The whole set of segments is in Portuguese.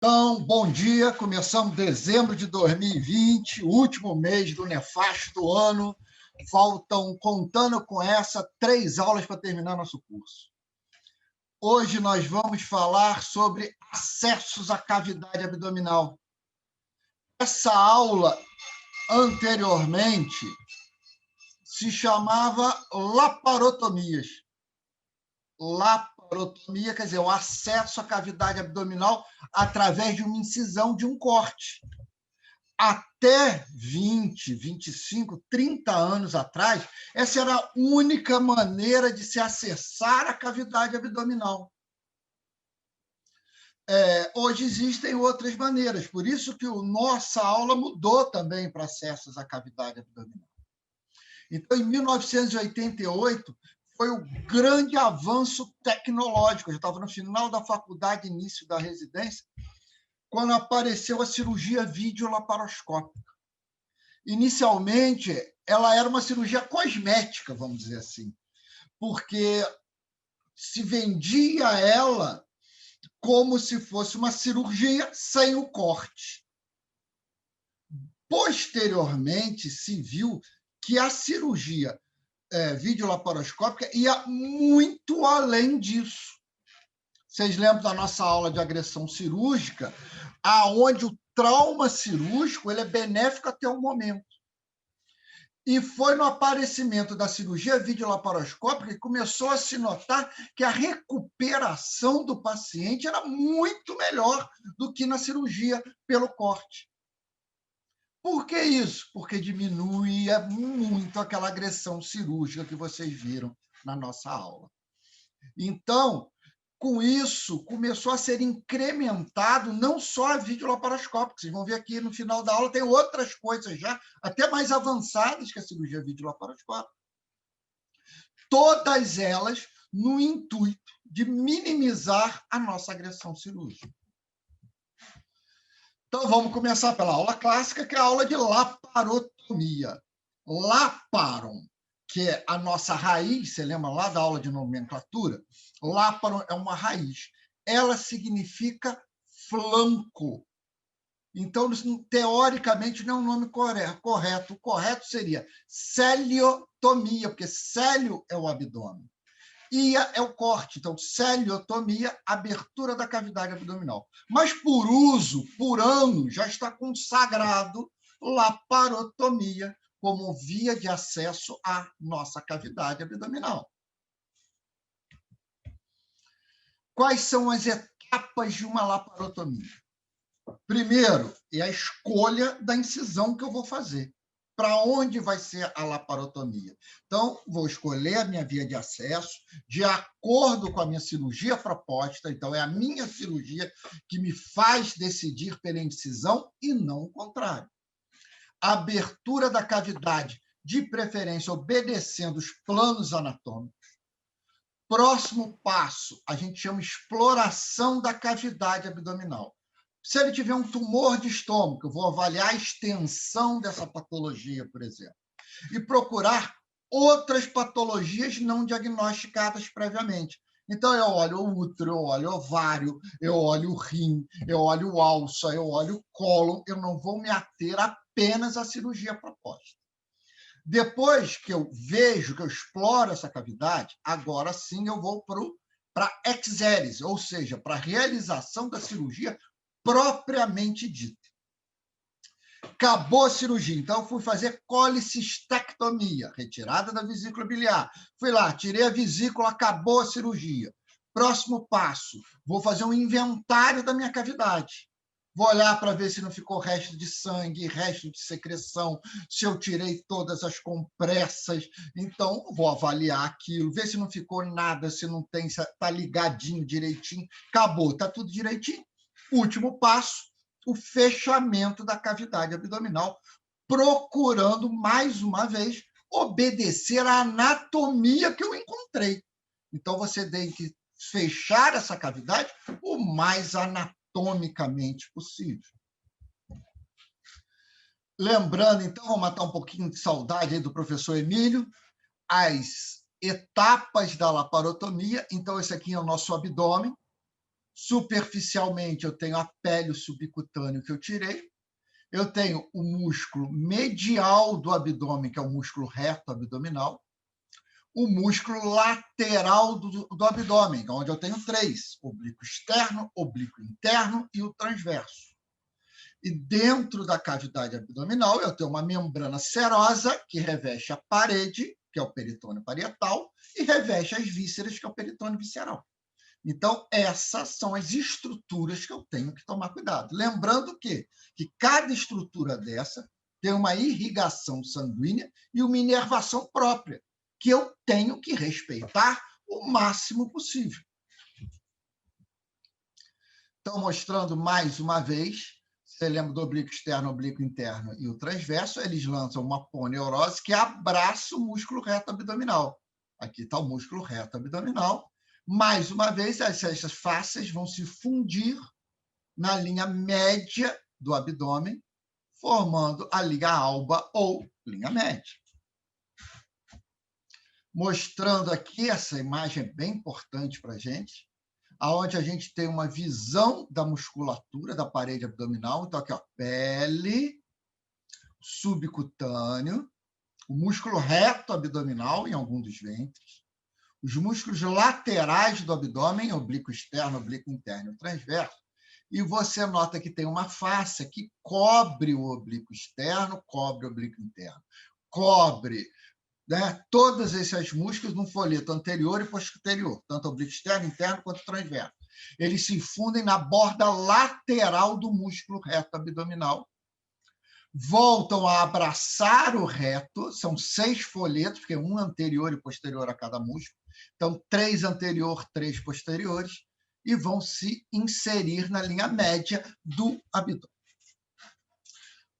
Então, bom dia. Começamos dezembro de 2020, último mês do nefasto ano. Faltam, contando com essa, 3 aulas para terminar nosso curso. Hoje nós vamos falar sobre acessos à cavidade abdominal. Essa aula, anteriormente, se chamava laparotomias. Laparotomia quer dizer o acesso à cavidade abdominal através de uma incisão, de um corte. Até 20, 25, 30 anos atrás, essa era a única maneira de se acessar a cavidade abdominal. Hoje existem outras maneiras, por isso que a nossa aula mudou também para acessos à cavidade abdominal. Então, em 1988, foi o grande avanço tecnológico. Eu estava no final da faculdade, início da residência, quando apareceu a cirurgia videolaparoscópica. Inicialmente, ela era uma cirurgia cosmética, vamos dizer assim, porque se vendia ela como se fosse uma cirurgia sem o corte. Posteriormente, se viu que a cirurgia videolaparoscópica ia muito além disso. Vocês lembram da nossa aula de agressão cirúrgica, aonde o trauma cirúrgico ele é benéfico até o momento. E foi no aparecimento da cirurgia videolaparoscópica que começou a se notar que a recuperação do paciente era muito melhor do que na cirurgia pelo corte. Por que isso? Porque diminuía muito aquela agressão cirúrgica que vocês viram na nossa aula. Então, com isso, começou a ser incrementado não só a videolaparoscópica. Vocês vão ver aqui no final da aula, tem outras coisas já, até mais avançadas que a cirurgia videolaparoscópica. Todas elas no intuito de minimizar a nossa agressão cirúrgica. Então, vamos começar pela aula clássica, que é a aula de laparotomia. Laparon, que é a nossa raiz, você lembra lá da aula de nomenclatura? Láparon é uma raiz. Ela significa flanco. Então, teoricamente, não é um nome correto. O correto seria celiotomia, porque célio é o abdômen. Ia é o corte, então, celiotomia, abertura da cavidade abdominal. Mas, por anos, já está consagrado laparotomia como via de acesso à nossa cavidade abdominal. Quais são as etapas de uma laparotomia? Primeiro, é a escolha da incisão que eu vou fazer. Para onde vai ser a laparotomia? Então, vou escolher a minha via de acesso de acordo com a minha cirurgia proposta. Então, é a minha cirurgia que me faz decidir pela incisão e não o contrário. A abertura da cavidade, de preferência obedecendo os planos anatômicos. Próximo passo, a gente chama exploração da cavidade abdominal. Se ele tiver um tumor de estômago, eu vou avaliar a extensão dessa patologia, por exemplo, e procurar outras patologias não diagnosticadas previamente. Então, eu olho o útero, eu olho o ovário, eu olho o rim, eu olho o alça, eu olho o cólon, eu não vou me ater apenas à cirurgia proposta. Depois que eu vejo, que eu exploro essa cavidade, agora sim eu vou para exeres, ou seja, para a realização da cirurgia propriamente dita. Acabou a cirurgia, então eu fui fazer colicistectomia, retirada da vesícula biliar. Fui lá, tirei a vesícula, acabou a cirurgia. Próximo passo, vou fazer um inventário da minha cavidade. Vou olhar para ver se não ficou resto de sangue, resto de secreção, se eu tirei todas as compressas. Então, vou avaliar aquilo, ver se não ficou nada, se não tem, se está ligadinho direitinho. Acabou, está tudo direitinho. Último passo, o fechamento da cavidade abdominal, procurando, mais uma vez, obedecer à anatomia que eu encontrei. Então, você tem que fechar essa cavidade o mais anatomicamente possível. Lembrando, então, vou matar um pouquinho de saudade aí do professor Emílio, as etapas da laparotomia. Então, esse aqui é o nosso abdômen. Superficialmente, eu tenho a pele, o subcutâneo que eu tirei. Eu tenho o músculo medial do abdômen, que é o músculo reto abdominal. O músculo lateral do abdômen, onde eu tenho 3, oblíquo externo, oblíquo interno e o transverso. E dentro da cavidade abdominal, eu tenho uma membrana serosa que reveste a parede, que é o peritônio parietal, e reveste as vísceras, que é o peritônio visceral. Então, essas são as estruturas que eu tenho que tomar cuidado. Lembrando que cada estrutura dessa tem uma irrigação sanguínea e uma inervação própria, que eu tenho que respeitar o máximo possível. Então, mostrando mais uma vez, você lembra do oblíquo externo, oblíquo interno e o transverso, eles lançam uma poneurose que abraça o músculo reto abdominal. Aqui está o músculo reto abdominal. Mais uma vez, essas fáscias vão se fundir na linha média do abdômen, formando a linha alba ou linha média. Mostrando aqui, essa imagem é bem importante para a gente, onde a gente tem uma visão da musculatura da parede abdominal. Então, aqui, ó, pele, subcutâneo, o músculo reto abdominal em algum dos ventres, os músculos laterais do abdômen, oblíquo externo, oblíquo interno e transverso, e você nota que tem uma fáscia que cobre o oblíquo externo, cobre o oblíquo interno, cobre, né, todos esses músculos no folheto anterior e posterior, tanto oblíquo externo, interno quanto transverso. Eles se fundem na borda lateral do músculo reto abdominal, voltam a abraçar o reto, são 6 folhetos, porque um anterior e posterior a cada músculo, então 3 anterior, 3 posteriores, e vão se inserir na linha média do abdômen.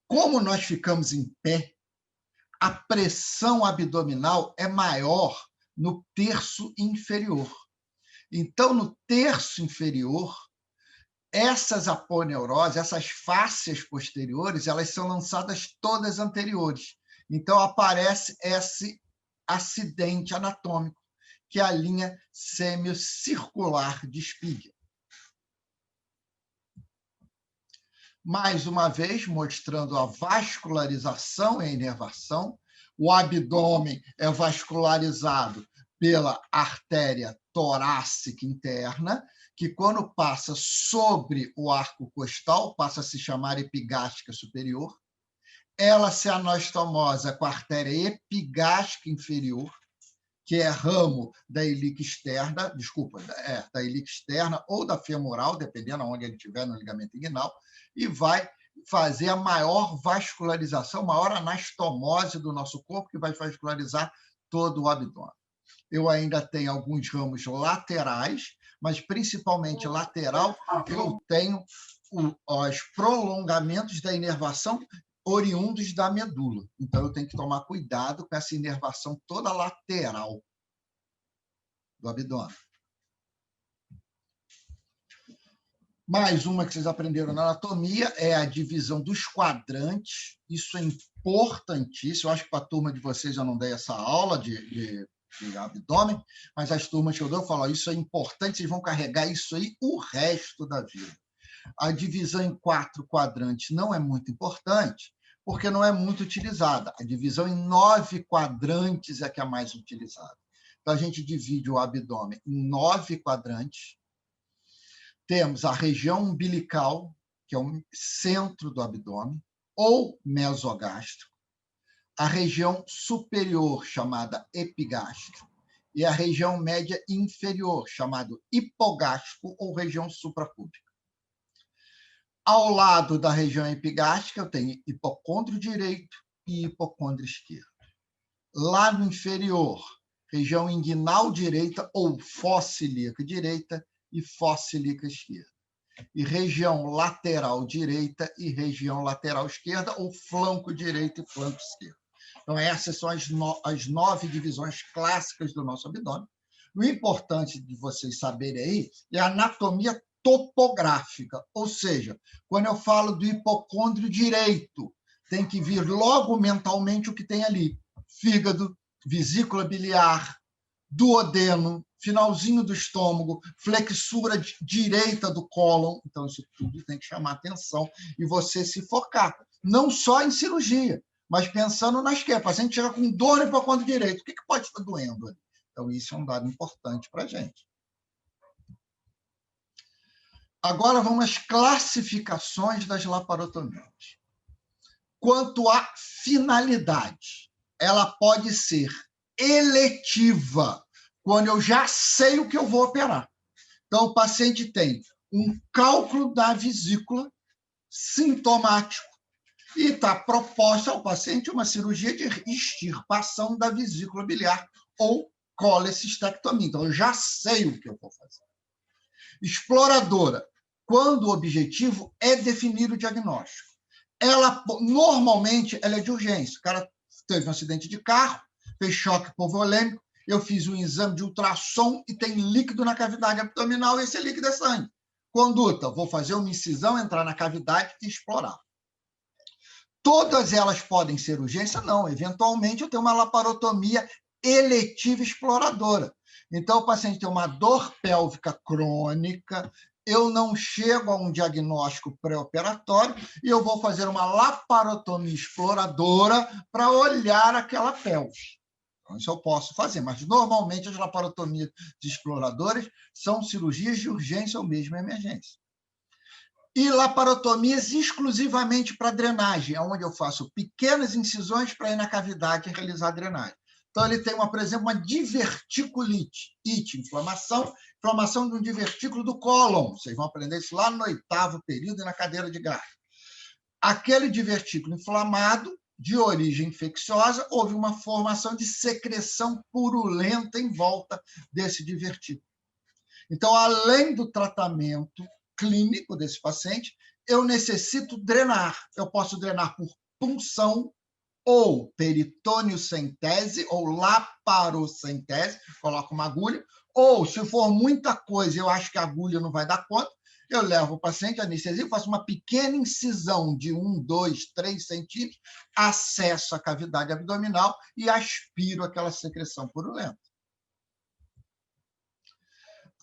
Como nós ficamos em pé, a pressão abdominal é maior no terço inferior. Então, no terço inferior, essas aponeuroses, essas fáscias posteriores, elas são lançadas todas anteriores. Então, aparece esse acidente anatômico, que é a linha semicircular de Spiegel. Mais uma vez, mostrando a vascularização e a inervação. O abdômen é vascularizado pela artéria torácica interna, que, quando passa sobre o arco costal, passa a se chamar epigástrica superior. Ela se anastomosa com a artéria epigástrica inferior, que é ramo da ilíaca externa, da ilíaca externa ou da femoral, dependendo de onde ele estiver no ligamento inguinal, e vai fazer a maior vascularização, maior anastomose do nosso corpo, que vai vascularizar todo o abdômen. Eu ainda tenho alguns ramos laterais, mas principalmente lateral, eu tenho os prolongamentos da inervação oriundos da medula. Então, eu tenho que tomar cuidado com essa inervação toda lateral do abdômen. Mais uma que vocês aprenderam na anatomia é a divisão dos quadrantes. Isso é importantíssimo. Eu acho que para a turma de vocês eu não dei essa aula de abdômen, mas as turmas que eu dou, eu falo, isso é importante, vocês vão carregar isso aí o resto da vida. A divisão em 4 quadrantes não é muito importante, porque não é muito utilizada. A divisão em 9 quadrantes é que é mais utilizada. Então, a gente divide o abdômen em 9 quadrantes. Temos a região umbilical, que é o centro do abdômen, ou mesogástrico, a região superior, chamada epigástrico, e a região média inferior, chamada hipogástrico ou região suprapúbica. Ao lado da região epigástrica, eu tenho hipocôndrio direito e hipocôndrio esquerdo. Lá no inferior, região inguinal direita ou fossa ilíaca direita e fossa ilíaca esquerda. E região lateral direita e região lateral esquerda, ou flanco direito e flanco esquerdo. Então, essas são as 9 divisões clássicas do nosso abdômen. O importante de vocês saberem aí é a anatomia topográfica, ou seja, quando eu falo do hipocôndrio direito, tem que vir logo mentalmente o que tem ali: fígado, vesícula biliar, duodeno, finalzinho do estômago, flexura direita do cólon. Então, isso tudo tem que chamar atenção e você se focar, não só em cirurgia, mas pensando nas que. O paciente chega com dor no hipocôndrio direito. O que pode estar doendo ali? Então, isso é um dado importante para a gente. Agora, vamos às classificações das laparotomias. Quanto à finalidade, ela pode ser eletiva, quando eu já sei o que eu vou operar. Então, o paciente tem um cálculo da vesícula sintomático e está proposta ao paciente uma cirurgia de extirpação da vesícula biliar ou colecistectomia. Então, eu já sei o que eu vou fazer. Exploradora, quando o objetivo é definir o diagnóstico. Normalmente, ela é de urgência. O cara teve um acidente de carro, fez choque hipovolêmico, eu fiz um exame de ultrassom e tem líquido na cavidade abdominal, e esse líquido é sangue. Conduta, vou fazer uma incisão, entrar na cavidade e explorar. Todas elas podem ser urgência? Não. Eventualmente, eu tenho uma laparotomia eletiva exploradora. Então, o paciente tem uma dor pélvica crônica, eu não chego a um diagnóstico pré-operatório e eu vou fazer uma laparotomia exploradora para olhar aquela pelve. Então, isso eu posso fazer, mas normalmente as laparotomias exploradoras são cirurgias de urgência ou mesmo emergência. E laparotomias exclusivamente para drenagem, onde eu faço pequenas incisões para ir na cavidade e realizar a drenagem. Então, ele tem, por exemplo, uma diverticulite, inflamação de um divertículo do cólon. Vocês vão aprender isso lá no 8º período e na cadeira de Gray. Aquele divertículo inflamado, de origem infecciosa, houve uma formação de secreção purulenta em volta desse divertículo. Então, além do tratamento clínico desse paciente, eu necessito drenar. Eu posso drenar por punção, ou peritoniocentese, ou laparocentese, coloco uma agulha, ou, se for muita coisa, eu acho que a agulha não vai dar conta, eu levo o paciente, anestesia, faço uma pequena incisão de 1, 2, 3 centímetros, acesso à cavidade abdominal e aspiro aquela secreção purulenta.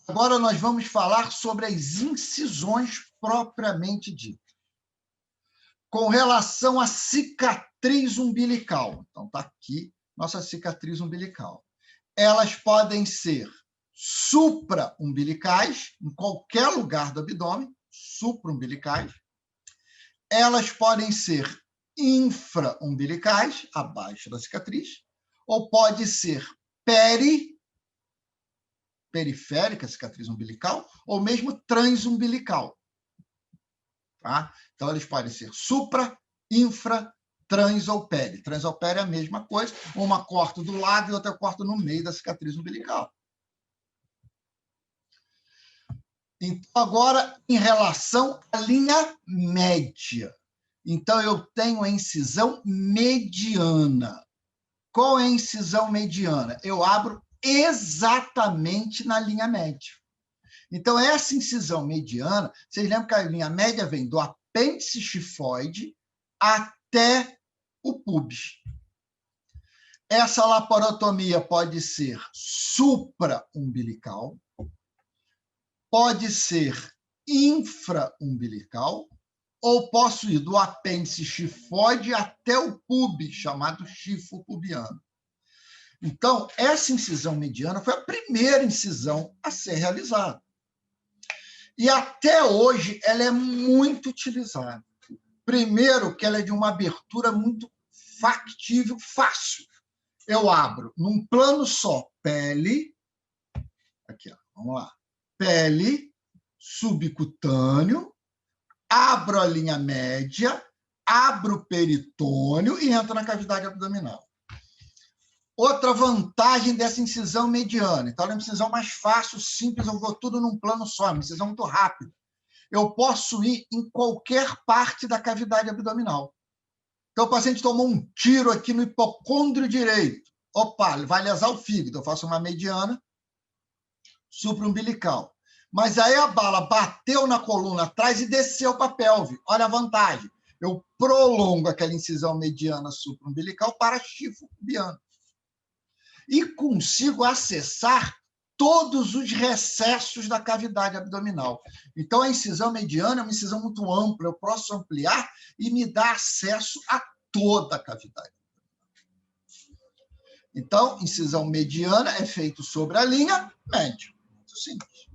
Agora nós vamos falar sobre as incisões propriamente ditas. Com relação à cicatriz umbilical. Então, está aqui nossa cicatriz umbilical. Elas podem ser supra-umbilicais, em qualquer lugar do abdômen, supra-umbilicais. Elas podem ser infra-umbilicais, abaixo da cicatriz, ou pode ser periférica, cicatriz umbilical, ou mesmo transumbilical. Tá? Então, eles podem ser supra, infra, trans ou peri. Trans ou peri é a mesma coisa, uma corto do lado e outra eu corto no meio da cicatriz umbilical. Então, agora, em relação à linha média. Então, eu tenho a incisão mediana. Qual é a incisão mediana? Eu abro exatamente na linha média. Então, essa incisão mediana, vocês lembram que a linha média vem do apêndice xifoide até o pubis. Essa laparotomia pode ser supra-umbilical, pode ser infra-umbilical, ou posso ir do apêndice xifoide até o pubis, chamado chifo pubiano. Então, essa incisão mediana foi a primeira incisão a ser realizada. E até hoje ela é muito utilizada. Primeiro, que ela é de uma abertura muito factível, fácil. Eu abro num plano só, pele, aqui, ó, vamos lá, pele, subcutâneo, abro a linha média, abro o peritônio e entro na cavidade abdominal. Outra vantagem dessa incisão mediana. Então, ela é uma incisão mais fácil, simples, eu vou tudo num plano só, uma incisão muito rápida. Eu posso ir em qualquer parte da cavidade abdominal. Então, o paciente tomou um tiro aqui no hipocôndrio direito. Opa, vai lesar o fígado. Eu faço uma mediana supraumbilical. Mas aí a bala bateu na coluna atrás e desceu para a pelve. Olha a vantagem. Eu prolongo aquela incisão mediana supraumbilical para chifo pubiano. E consigo acessar todos os recessos da cavidade abdominal. Então, a incisão mediana é uma incisão muito ampla, eu posso ampliar e me dá acesso a toda a cavidade. Então, incisão mediana é feita sobre a linha média. Muito simples.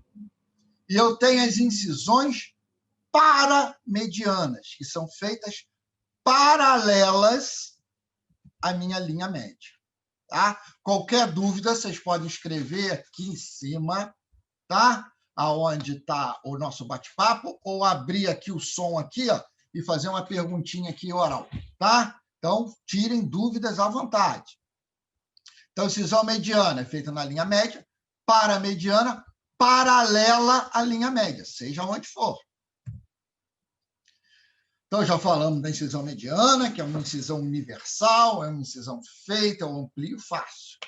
E eu tenho as incisões paramedianas, que são feitas paralelas à minha linha média. Tá? Qualquer dúvida, vocês podem escrever aqui em cima, tá? Aonde está o nosso bate-papo, ou abrir aqui o som aqui, ó, e fazer uma perguntinha aqui oral, tá? Então, tirem dúvidas à vontade. Então, incisão mediana é feita na linha média, paramediana, paralela à linha média, seja onde for. Então, já falamos da incisão mediana, que é uma incisão universal, é uma incisão feita, eu amplio fácil.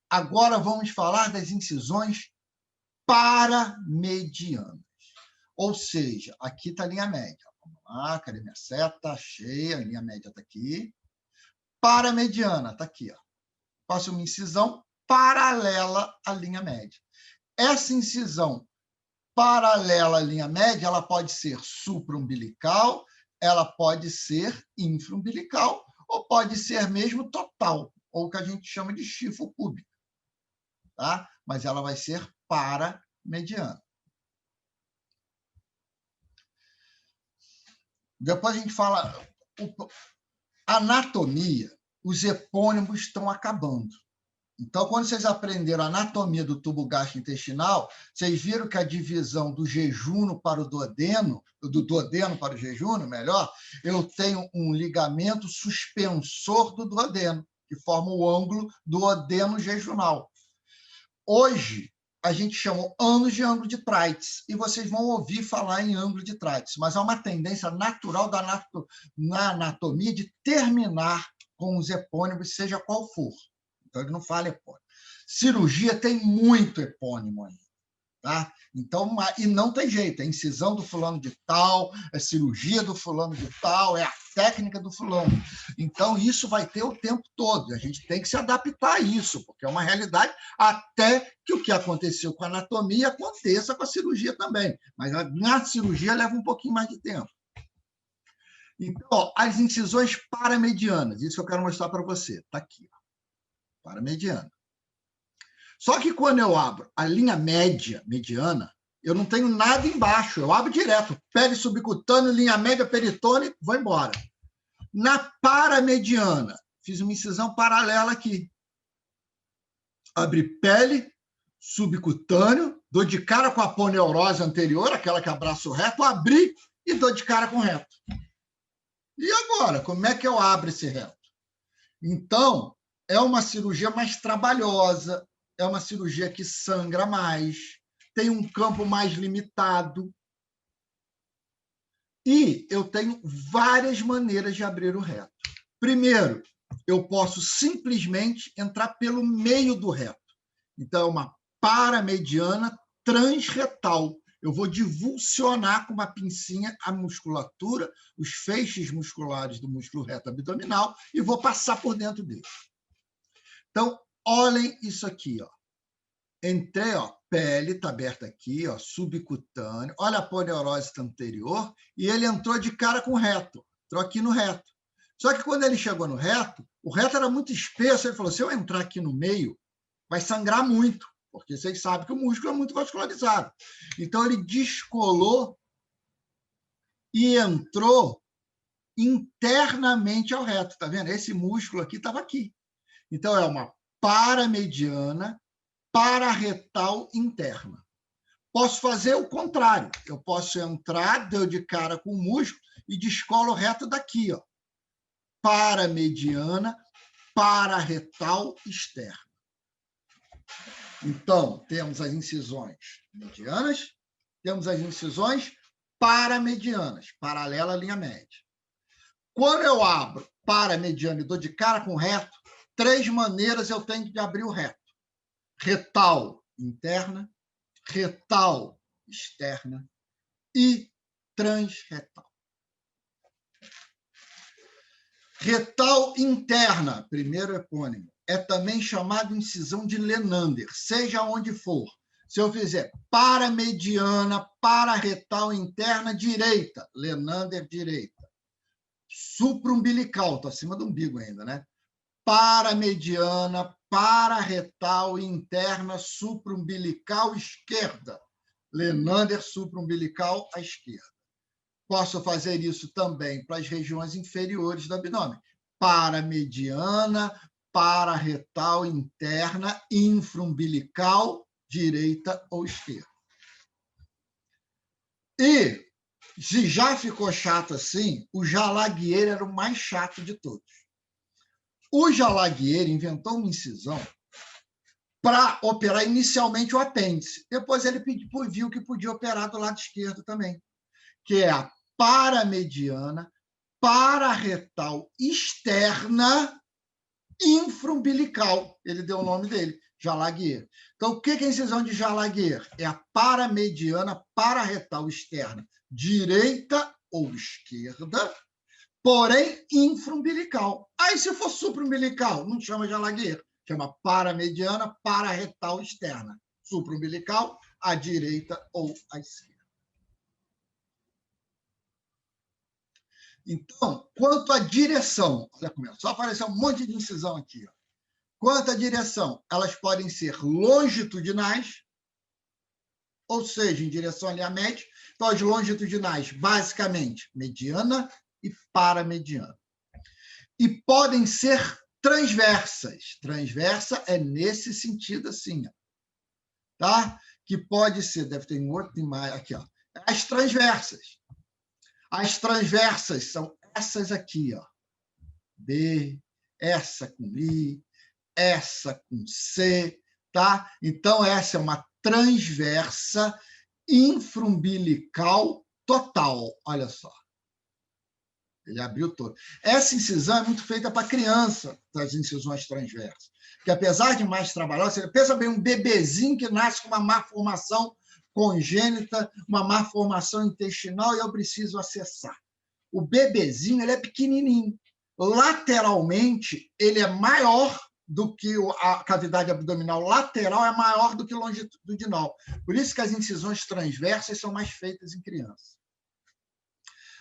Agora vamos falar das incisões paramedianas. Ou seja, aqui está a linha média. Vamos lá, cadê minha seta? Achei, a linha média está aqui. Paramediana, está aqui. Ó. Faço uma incisão paralela à linha média. Essa incisão paralela à linha média, ela pode ser supraumbilical, ela pode ser infraumbilical, ou pode ser mesmo total, ou o que a gente chama de chifo púbico. Tá? Mas ela vai ser paramediana. Depois a gente fala... Anatomia, os epônimos estão acabando. Então, quando vocês aprenderam a anatomia do tubo gastrointestinal, vocês viram que a divisão do jejuno para o duodeno, do duodeno para o jejuno, melhor, eu tenho um ligamento suspensor do duodeno, que forma o ângulo duodeno jejunal. Hoje, a gente chama anos de ângulo de Treitz, e vocês vão ouvir falar em ângulo de Treitz, mas há uma tendência natural na anatomia de terminar com os epônimos, seja qual for. Então, ele não fala epônimo. Cirurgia tem muito epônimo aí. Tá? Então, e não tem jeito, é incisão do fulano de tal, é cirurgia do fulano de tal, é a técnica do fulano. Então, isso vai ter o tempo todo, e a gente tem que se adaptar a isso, porque é uma realidade, até que o que aconteceu com a anatomia aconteça com a cirurgia também. Mas na cirurgia leva um pouquinho mais de tempo. Então, ó, as incisões paramedianas, isso que eu quero mostrar para você, está aqui. Ó. Paramediana. Só que quando eu abro a linha média, mediana, eu não tenho nada embaixo, eu abro direto, pele subcutâneo, linha média, peritônio, vou embora. Na paramediana, fiz uma incisão paralela aqui. Abri pele, subcutâneo, dou de cara com a aponeurose anterior, aquela que abraça o reto, abri e dou de cara com o reto. E agora, como é que eu abro esse reto? Então, é uma cirurgia mais trabalhosa, é uma cirurgia que sangra mais, tem um campo mais limitado. E eu tenho várias maneiras de abrir o reto. Primeiro, eu posso simplesmente entrar pelo meio do reto. Então, é uma paramediana transretal. Eu vou divulsionar com uma pincinha a musculatura, os feixes musculares do músculo reto abdominal, e vou passar por dentro dele. Então, olhem isso aqui, ó. Entrei, ó, pele está aberta aqui, ó, subcutâneo. Olha a aponeurose anterior e ele entrou de cara com o reto. Entrou aqui no reto. Só que quando ele chegou no reto, o reto era muito espesso. Ele falou, se eu entrar aqui no meio, vai sangrar muito, porque vocês sabem que o músculo é muito vascularizado. Então, ele descolou e entrou internamente ao reto. Está vendo? Esse músculo aqui estava aqui. Então, é uma paramediana pararetal interna. Posso fazer o contrário. Eu posso entrar, deu de cara com o músculo e descolo o reto daqui, ó. Paramediana, pararetal externa. Então, temos as incisões medianas, temos as incisões paramedianas, paralela à linha média. Quando eu abro paramediana e dou de cara com o reto, 3 maneiras eu tenho de abrir o reto. Retal interna, retal externa e transretal. Retal interna, primeiro epônimo, é também chamado incisão de Lenander, seja onde for. Se eu fizer paramediana, pararetal interna direita, Lenander direita. Supraumbilical, estou acima do umbigo ainda, né? Paramediana, pararetal interna, supraumbilical esquerda. Lenander supraumbilical à esquerda. Posso fazer isso também para as regiões inferiores do abdômen. Paramediana, pararetal interna, infraumbilical, direita ou esquerda. E, se já ficou chato assim, o Jalaguier era o mais chato de todos. O Jalaguier inventou uma incisão para operar inicialmente o apêndice. Depois ele viu que podia operar do lado esquerdo também, que é a paramediana, pararetal externa, infraumbilical. Ele deu o nome dele, Jalaguier. Então, o que é a incisão de Jalaguier? É a paramediana, pararetal externa, direita ou esquerda, porém infraumbilical. Aí, se for supraumbilical, não chama Jalaguier, chama paramediana, pararetal externa. Supraumbilical, à direita ou à esquerda. Então, quanto à direção, olha como é, só apareceu um monte de incisão aqui. Ó. Quanto à direção, elas podem ser longitudinais, ou seja, em direção ali à média. Então, as longitudinais, basicamente, mediana e paramediana. E podem ser transversas. Transversa é nesse sentido assim, ó. Tá? Que pode ser, deve ter um outro mais aqui, ó. As transversas. As transversas são essas aqui, ó. B, essa com I, essa com C, tá? Então, essa é uma transversa infraumbilical total. Olha só. Ele abriu todo. Essa incisão é muito feita para criança, das incisões transversas. Que, apesar de mais trabalhosa, você pensa bem, um bebezinho que nasce com uma má formação congênita, uma má formação intestinal, e eu preciso acessar. O bebezinho ele é pequenininho. Lateralmente, ele é maior do que a cavidade abdominal lateral é maior do que longitudinal. Por isso que as incisões transversas são mais feitas em crianças.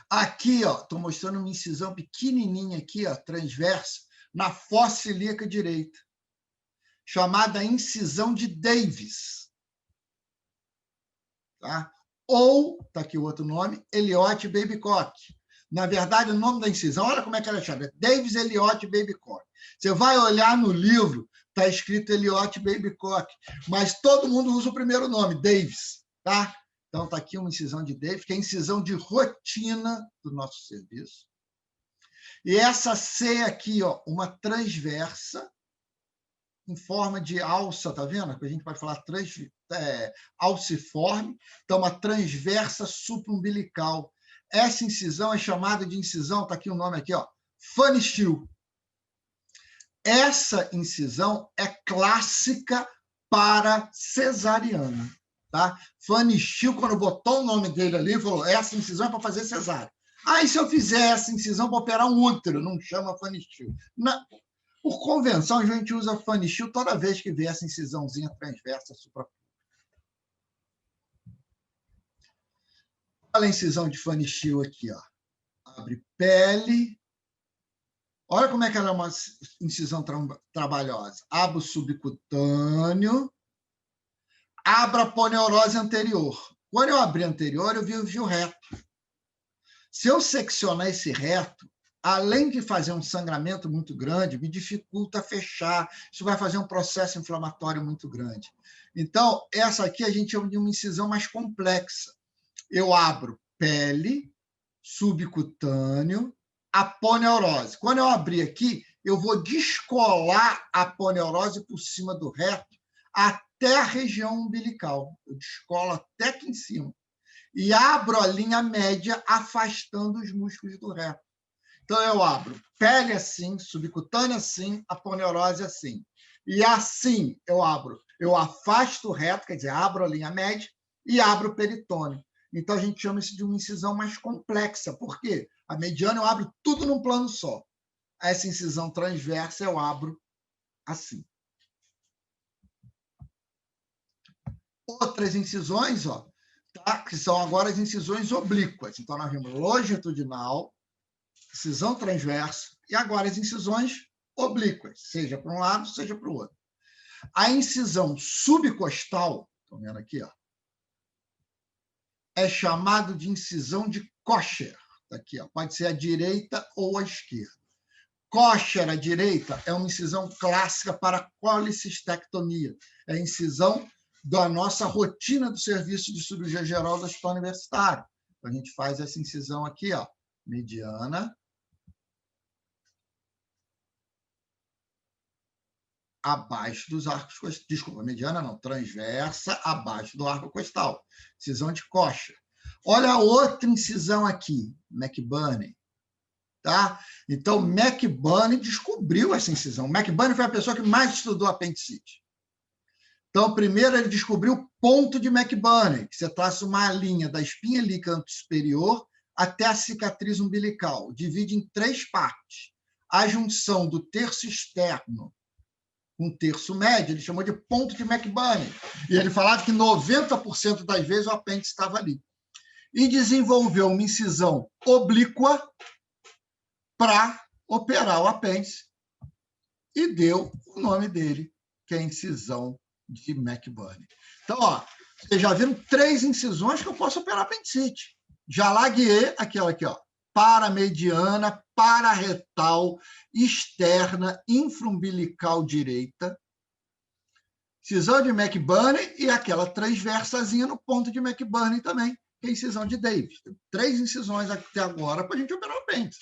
Aqui, estou mostrando uma incisão pequenininha aqui, ó, transversa, na fossa ilíaca direita, chamada incisão de Davis. Tá? Ou, está aqui o outro nome, Elliott Babycock. Na verdade, o nome da incisão, olha como é que ela chama, Davis Elliott Babycock. Você vai olhar no livro, está escrito Elliott Babycock, mas todo mundo usa o primeiro nome, Davis. Tá? Então, está aqui uma incisão de Davis, que é a incisão de rotina do nosso serviço. E essa C aqui, ó, uma transversa, em forma de alça, tá vendo? A gente pode falar alciforme, então uma transversa supraumbilical. Essa incisão é chamada de incisão, está aqui o nome aqui, ó, Fanny Steele. Essa incisão é clássica para cesariana. Tá? Fanny Steele, quando botou o nome dele ali, falou, essa incisão é para fazer cesárea. Aí, se eu fizer essa incisão para operar um útero, não chama Fanny Steele. Por convenção, a gente usa Fanny Steele toda vez que vê essa incisãozinha transversa supra. Olha a incisão de Fanny Steele aqui, ó. Abre pele. Olha como é que ela é uma incisão trabalhosa. Abre o subcutâneo. Abra a poneurose anterior. Quando eu abrir anterior, eu vi o reto. Se eu seccionar esse reto, além de fazer um sangramento muito grande, me dificulta fechar. Isso vai fazer um processo inflamatório muito grande. Então, essa aqui a gente chama de uma incisão mais complexa. Eu abro pele, subcutâneo, a poneurose. Quando eu abrir aqui, eu vou descolar a poneurose por cima do reto até a região umbilical. Eu descolo até aqui em cima. E abro a linha média, afastando os músculos do reto. Então, eu abro pele assim, subcutânea assim, a poneurose assim. E assim eu abro. Eu afasto o reto, quer dizer, abro a linha média e abro o peritônio. Então, a gente chama isso de uma incisão mais complexa. Por quê? A mediana eu abro tudo num plano só. Essa incisão transversa eu abro assim. outras incisões, ó, tá? Que são agora as incisões oblíquas. Então, nós vimos longitudinal, incisão transversa, e agora as incisões oblíquas, seja para um lado, seja para o outro. A incisão subcostal, estão vendo aqui, ó, é chamado de incisão de Kocher. Aqui, ó, pode ser à direita ou à esquerda. Kocher à direita é uma incisão clássica para colicistectomia. É a incisão da nossa rotina do serviço de cirurgia geral do Hospital Universitário. Então, a gente faz essa incisão aqui, ó, mediana, abaixo dos arcos costais. Desculpa, mediana não, transversa, abaixo do arco costal. Incisão de Kocher. Olha a outra incisão aqui, McBurney. Tá? Então, McBurney descobriu essa incisão. McBurney foi a pessoa que mais estudou apendicite. Então, primeiro ele descobriu o ponto de McBurney, que você traça uma linha da espinha ilíaca superior até a cicatriz umbilical. Divide em 3 partes. A junção do terço externo com o terço médio, ele chamou de ponto de McBurney. E ele falava que 90% das vezes o apêndice estava ali. E desenvolveu uma incisão oblíqua para operar o apêndice e deu o nome dele, que é a incisão de McBurney. Então, ó, vocês já viram 3 incisões que eu posso operar apendicite. Jalaguier, aquela aqui, ó, paramediana, pararetal, externa, infraumbilical direita, incisão de McBurney e aquela transversazinha no ponto de McBurney também, que é a incisão de Davis. 3 incisões até agora para a gente operar o apêndice.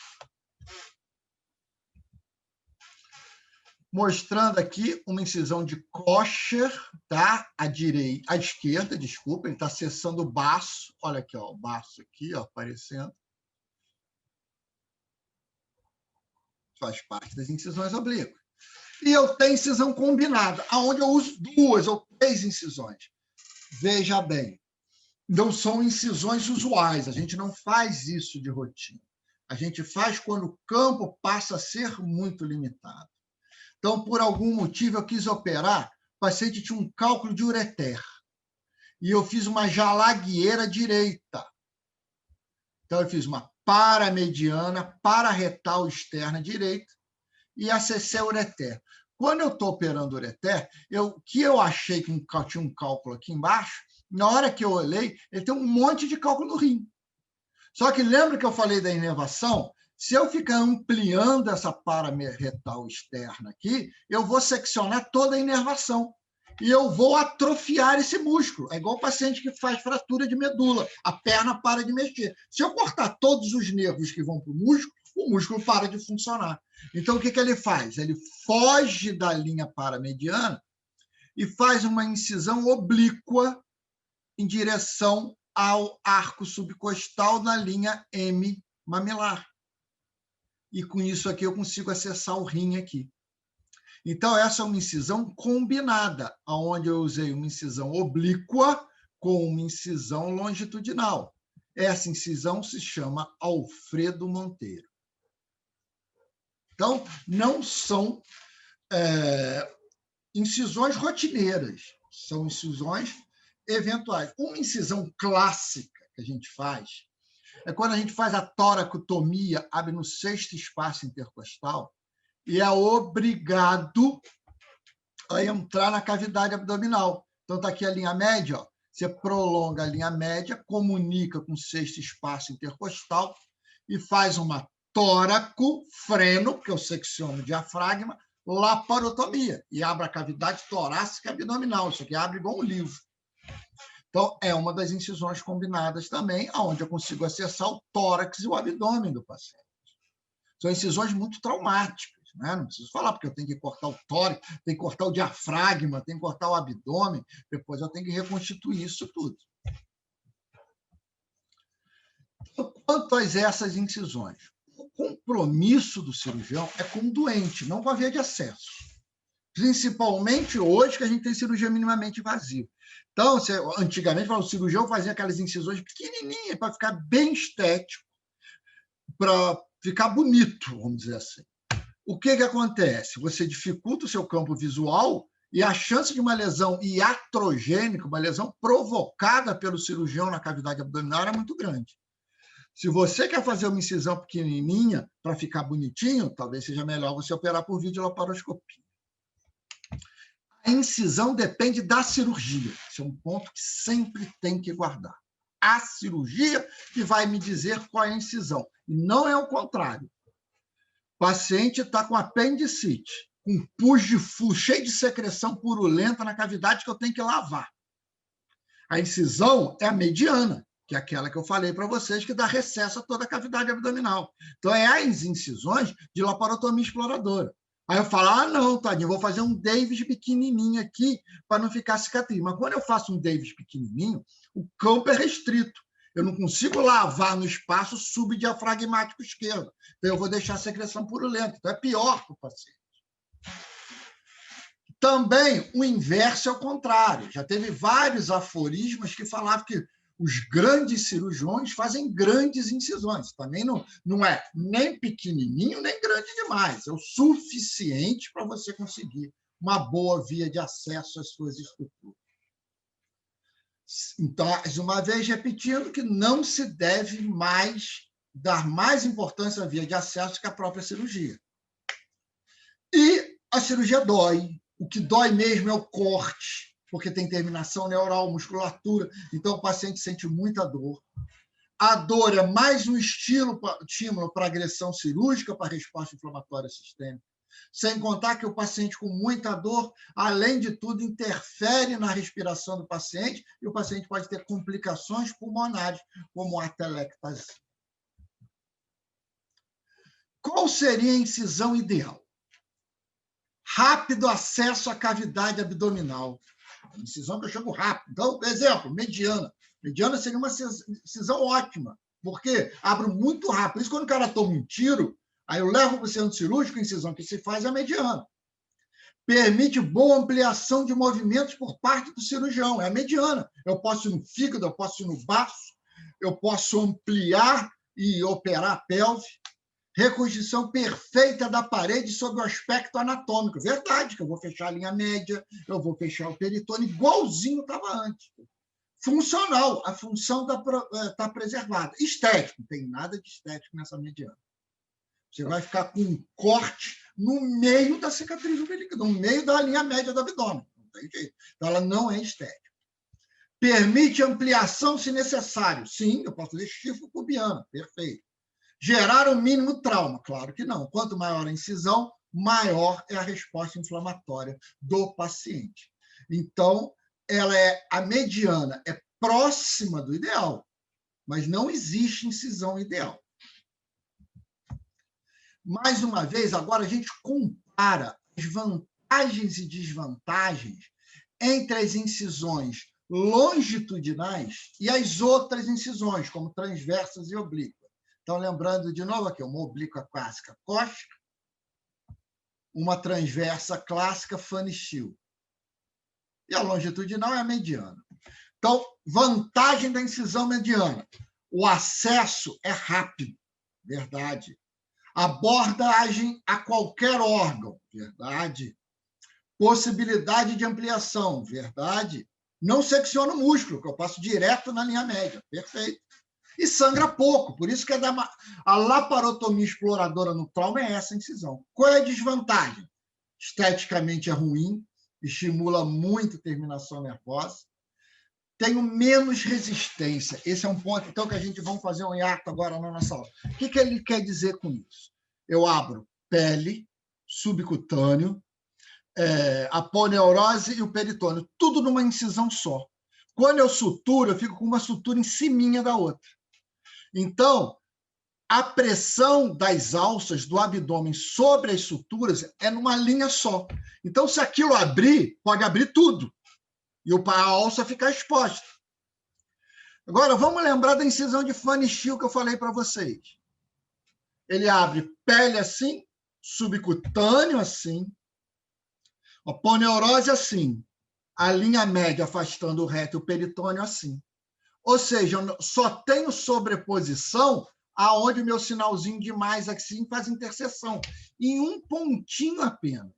Mostrando aqui uma incisão de Kocher, tá? À esquerda, desculpa, ele está acessando o baço. Olha aqui, ó, o baço aqui, ó, aparecendo. Faz parte das incisões oblíquas. E eu tenho incisão combinada, onde eu uso 2 ou 3 incisões. Veja bem, não são incisões usuais, a gente não faz isso de rotina. A gente faz quando o campo passa a ser muito limitado. Então, por algum motivo, eu quis operar, o paciente tinha um cálculo de ureter. E eu fiz uma jalagueira direita. Então, eu fiz uma paramediana, pararetal externa direita e acessei o ureter. Quando eu estou operando o ureter, que eu achei que tinha um cálculo aqui embaixo, na hora que eu olhei, ele tem um monte de cálculo no rim. Só que lembra que eu falei da inervação? Se eu ficar ampliando essa pararetal externa aqui, eu vou seccionar toda a inervação. E eu vou atrofiar esse músculo. É igual o paciente que faz fratura de medula. A perna para de mexer. Se eu cortar todos os nervos que vão para o músculo para de funcionar. Então, o que ele faz? Ele foge da linha paramediana e faz uma incisão oblíqua em direção ao arco subcostal na linha M mamilar. E com isso aqui eu consigo acessar o rim aqui. Então, essa é uma incisão combinada, onde eu usei uma incisão oblíqua com uma incisão longitudinal. Essa incisão se chama Alfredo Monteiro. Então, não são incisões rotineiras, são incisões eventuais. Uma incisão clássica que a gente faz é quando a gente faz a toracotomia, abre no 6º espaço intercostal, e é obrigado a entrar na cavidade abdominal. Então, está aqui a linha média, ó. Você prolonga a linha média, comunica com o 6º espaço intercostal e faz uma tóraco-freno, que eu secciono o diafragma, laparotomia, e abre a cavidade torácica abdominal. Isso aqui abre igual um livro. Então, é uma das incisões combinadas também, onde eu consigo acessar o tórax e o abdômen do paciente. São incisões muito traumáticas, né? Não preciso falar, porque eu tenho que cortar o tórax, tenho que cortar o diafragma, tenho que cortar o abdômen, depois eu tenho que reconstituir isso tudo. Então, quanto a essas incisões, o compromisso do cirurgião é com o doente, não com a via de acesso. Principalmente hoje que a gente tem cirurgia minimamente invasiva. Então, antigamente, o cirurgião fazia aquelas incisões pequenininhas para ficar bem estético, para ficar bonito, vamos dizer assim. O que acontece? Você dificulta o seu campo visual E a chance de uma lesão iatrogênica, uma lesão provocada pelo cirurgião na cavidade abdominal, é muito grande. Se você quer fazer uma incisão pequenininha para ficar bonitinho, talvez seja melhor você operar por videolaparoscopia. A incisão depende da cirurgia. Esse é um ponto que sempre tem que guardar. A cirurgia que vai me dizer qual é a incisão. E não é o contrário. O paciente está com apendicite, com pus de flu, cheio de secreção purulenta na cavidade que eu tenho que lavar. A incisão é a mediana, que é aquela que eu falei para vocês, que dá recesso a toda a cavidade abdominal. Então, é as incisões de laparotomia exploradora. Aí eu falo, não, Tadinho, vou fazer um Davis pequenininho aqui para não ficar cicatriz. Mas quando eu faço um Davis pequenininho, o campo é restrito. Eu não consigo lavar no espaço subdiafragmático esquerdo. Então, eu vou deixar a secreção purulenta. Então, é pior para o paciente. Também, o inverso é o contrário. Já teve vários aforismos que falavam que os grandes cirurgiões fazem grandes incisões. Também não é nem pequenininho, nem grande demais. É o suficiente para você conseguir uma boa via de acesso às suas estruturas. Então, mais uma vez, repetindo que não se deve mais dar mais importância à via de acesso que à própria cirurgia. E a cirurgia dói. O que dói mesmo é o corte, porque tem terminação neural, musculatura, então o paciente sente muita dor. A dor é mais um estímulo para agressão cirúrgica, para resposta inflamatória sistêmica. Sem contar que o paciente com muita dor, além de tudo, interfere na respiração do paciente e o paciente pode ter complicações pulmonares, como atelectasia. Qual seria a incisão ideal? Rápido acesso à cavidade abdominal. Incisão que eu chamo rápido. Então, exemplo, mediana. Mediana seria uma incisão ótima, porque abre muito rápido. Por isso, quando o cara toma um tiro, aí eu levo para o centro cirúrgico, a incisão que se faz é a mediana. Permite boa ampliação de movimentos por parte do cirurgião, é a mediana. Eu posso ir no fígado, eu posso ir no baço, eu posso ampliar e operar a pelve. Reconstrução perfeita da parede sob o aspecto anatômico. Verdade, que eu vou fechar a linha média, eu vou fechar o peritônio, igualzinho estava antes. Funcional, a função está preservada. Estético, não tem nada de estético nessa mediana. Você vai ficar com um corte no meio da cicatriz umbilical, no meio da linha média do abdômen. Não tem jeito. Então, ela não é estética. Permite ampliação se necessário. Sim, eu posso fazer chifre pubiano, perfeito. Gerar o mínimo trauma? Claro que não. Quanto maior a incisão, maior é a resposta inflamatória do paciente. Então, a mediana é próxima do ideal, mas não existe incisão ideal. Mais uma vez, agora a gente compara as vantagens e desvantagens entre as incisões longitudinais e as outras incisões, como transversas e oblíquas. Então, lembrando de novo aqui, uma oblíqua clássica Koch, uma transversa clássica Fanny-Still. E a longitudinal é a mediana. Então, vantagem da incisão mediana. O acesso é rápido, verdade. Abordagem a qualquer órgão, verdade. Possibilidade de ampliação, verdade. Não secciona o músculo, que eu passo direto na linha média, perfeito. E sangra pouco, por isso que a laparotomia exploradora no trauma é essa incisão. Qual é a desvantagem? Esteticamente é ruim, estimula muito a terminação nervosa, tenho menos resistência. Esse é um ponto, então, que a gente vai fazer um hiato agora na nossa aula. O que ele quer dizer com isso? Eu abro pele, subcutâneo, a poneurose e o peritônio, tudo numa incisão só. Quando eu suturo, eu fico com uma sutura em cima da outra. Então, a pressão das alças do abdômen sobre as suturas é numa linha só. Então, se aquilo abrir, pode abrir tudo. E a alça ficar exposta. Agora, vamos lembrar da incisão de Fanny-Still que eu falei para vocês. Ele abre pele assim, subcutâneo assim, a poneurose assim, a linha média afastando o reto e o peritônio assim. Ou seja, eu só tenho sobreposição aonde o meu sinalzinho de mais aqui faz interseção, em um pontinho apenas.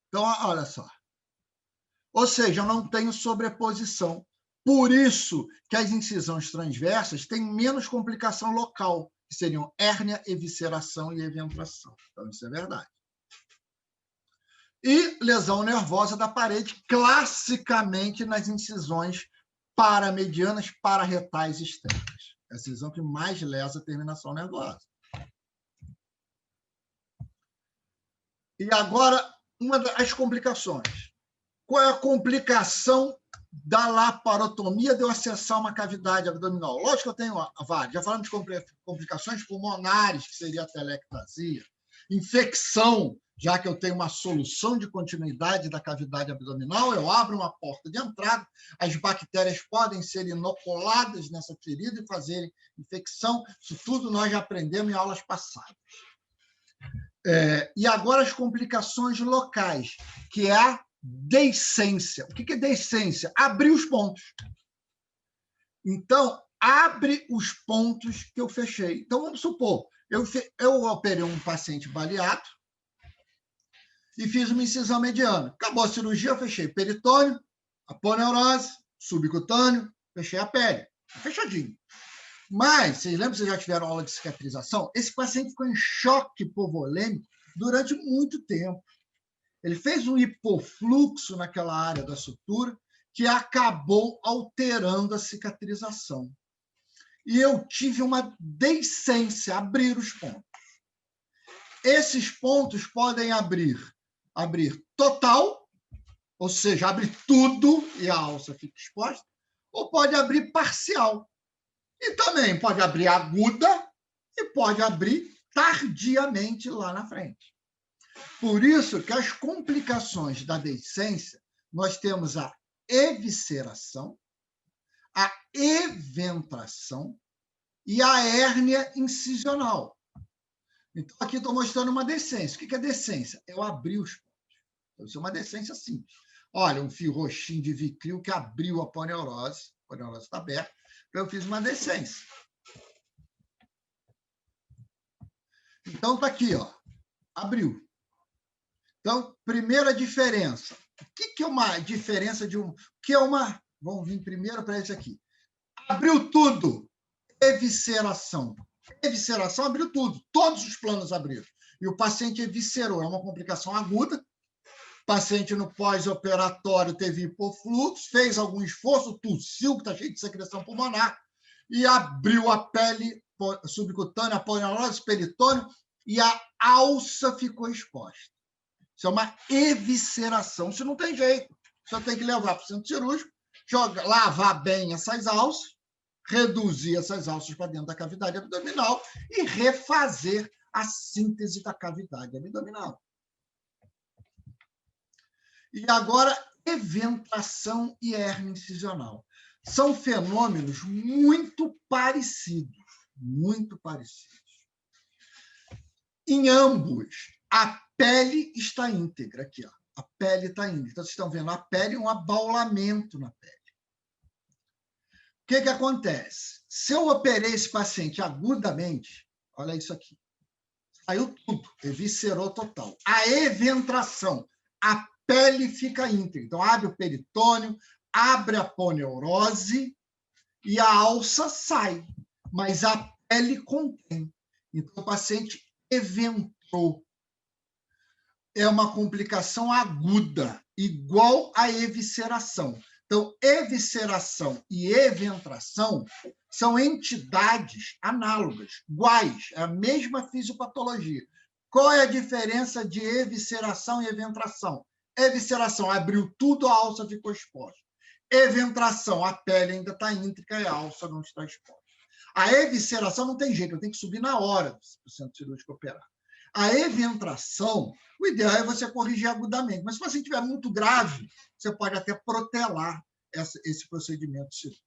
Então, olha só. Ou seja, eu não tenho sobreposição. Por isso que as incisões transversas têm menos complicação local, que seriam hérnia, evisceração e eventração. Então, isso é verdade. E lesão nervosa da parede, classicamente nas incisões paramedianas, pararretais externas. É a incisão que mais lesa a terminação nervosa. E agora, uma das complicações. Qual é a complicação da laparotomia de eu acessar uma cavidade abdominal? Lógico que eu tenho várias. Já falamos de complicações pulmonares, que seria a telectasia. Infecção, já que eu tenho uma solução de continuidade da cavidade abdominal, eu abro uma porta de entrada, as bactérias podem ser inoculadas nessa ferida e fazerem infecção. Isso tudo nós já aprendemos em aulas passadas. E agora as complicações locais, que é a deiscência. O que é deiscência? Abrir os pontos. Então, abre os pontos que eu fechei. Então, vamos supor, eu operei um paciente baleado e fiz uma incisão mediana. Acabou a cirurgia, eu fechei peritônio, aponeurose, subcutâneo, fechei a pele. Fechadinho. Mas, vocês lembram que vocês já tiveram aula de cicatrização? Esse paciente ficou em choque hipovolêmico durante muito tempo. Ele fez um hipofluxo naquela área da sutura que acabou alterando a cicatrização. E eu tive uma deiscência, abrir os pontos. Esses pontos podem abrir total, ou seja, abrir tudo e a alça fica exposta, ou pode abrir parcial. E também pode abrir aguda e pode abrir tardiamente lá na frente. Por isso que as complicações da deiscência, nós temos a evisceração, a eventração e a hérnia incisional. Então, aqui estou mostrando uma deiscência. O que é deiscência? Eu abrir os pontos. Então, isso é uma deiscência simples. Olha, um fio roxinho de vitril que abriu a aponeurose está aberta, eu fiz uma deiscência. Então, está aqui, ó, abriu. Então, primeira diferença. O que é uma diferença de um... O que é uma... Vamos vir primeiro para esse aqui. Abriu tudo. Evisceração. Evisceração abriu tudo. Todos os planos abriram. E o paciente eviscerou. É uma complicação aguda. O paciente no pós-operatório teve hipofluxo, fez algum esforço, tossiu, que está cheio de secreção pulmonar, e abriu a pele subcutânea, aponeurose, peritônio, e a alça ficou exposta. Isso é uma evisceração. Isso não tem jeito. Você tem que levar para o centro cirúrgico, lavar bem essas alças, reduzir essas alças para dentro da cavidade abdominal e refazer a síntese da cavidade abdominal. E agora, eventração e hérnia incisional. São fenômenos muito parecidos. Muito parecidos. Em ambos, a pele está íntegra. Aqui, ó. A pele está íntegra. Então, vocês estão vendo a pele, um abaulamento na pele. O que acontece? Se eu operei esse paciente agudamente, olha isso aqui. Saiu tudo, eviscerou total. A eventração, a pele fica íntegra. Então, abre o peritônio, abre a aponeurose e a alça sai. Mas a pele contém. Então, o paciente eventrou. É uma complicação aguda, igual à evisceração. Então, evisceração e eventração são entidades análogas, iguais, é a mesma fisiopatologia. Qual é a diferença de evisceração e eventração? Evisceração abriu tudo, a alça ficou exposta. Eventração, a pele ainda está íntegra e a alça não está exposta. A evisceração não tem jeito, eu tenho que subir na hora para o centro cirúrgico operar. A eventração, o ideal é você corrigir agudamente, mas se você estiver muito grave, você pode até protelar esse procedimento cirúrgico.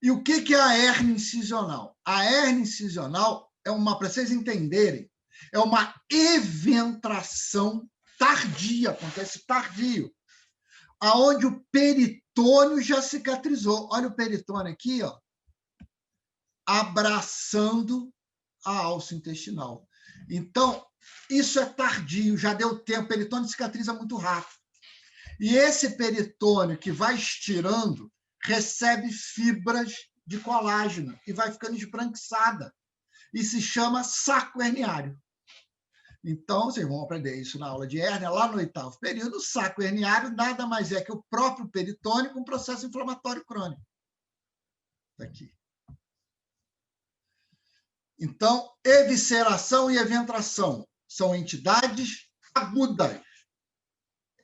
E o que é a hérnia incisional? A hérnia incisional é uma, para vocês entenderem, é uma eventração tardia, acontece tardio, aonde o peritônio já cicatrizou. Olha o peritônio aqui, ó, abraçando a alça intestinal. Então, isso é tardio, já deu tempo, o peritônio cicatriza muito rápido. E esse peritônio que vai estirando recebe fibras de colágeno e vai ficando esbranquiçada. E se chama saco herniário. Então, vocês vão aprender isso na aula de hérnia, lá no 8º período. O saco herniário nada mais é que o próprio peritônio com processo inflamatório crônico. Aqui. Então, evisceração e eventração são entidades agudas.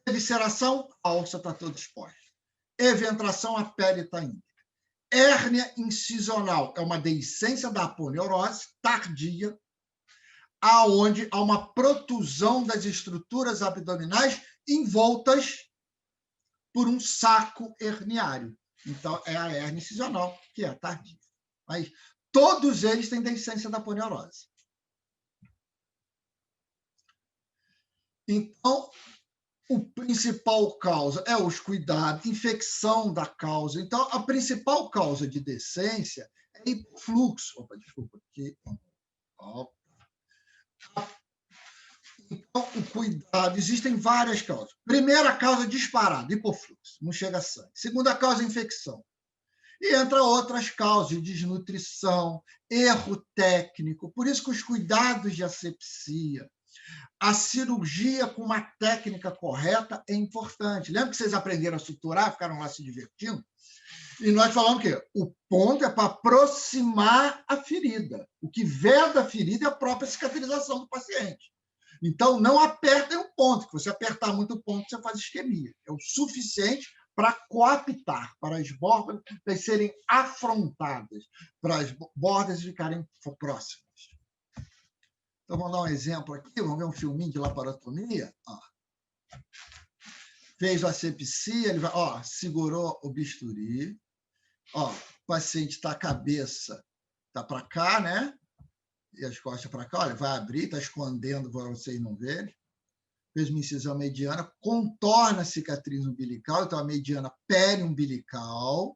Evisceração, a ossa está toda exposta. Eventração, a pele está íntegra. Hérnia incisional é uma deiscência da aponeurose tardia, aonde há uma protusão das estruturas abdominais envoltas por um saco herniário. Então, é a hérnia incisional, que é tardia. Mas todos eles têm deiscência da aponeurose. Então, o principal causa é os cuidados, infecção da causa. Então, a principal causa de decência é hipofluxo. Opa, desculpa aqui. Opa. Então, o cuidado, existem várias causas. Primeira causa disparada, hipofluxo, não chega a sangue. Segunda causa, infecção. E entra outras causas de desnutrição, erro técnico. Por isso que os cuidados de asepsia, a cirurgia com uma técnica correta é importante. Lembra que vocês aprenderam a suturar, ficaram lá se divertindo? E nós falamos que o ponto é para aproximar a ferida. O que veda a ferida é a própria cicatrização do paciente. Então, não apertem o ponto, que você apertar muito o ponto, você faz isquemia. É o suficiente para coaptar, para as bordas serem afrontadas, para as bordas ficarem próximas. Então, vamos dar um exemplo aqui, vamos ver um filminho de laparotomia. Ó. Fez a asepsia, ele vai, ó, segurou o bisturi. Ó, o paciente está a cabeça, está para cá, né? E as costas para cá, olha, vai abrir, está escondendo para vocês não verem. Fez uma incisão mediana, contorna a cicatriz umbilical, então a mediana periumbilical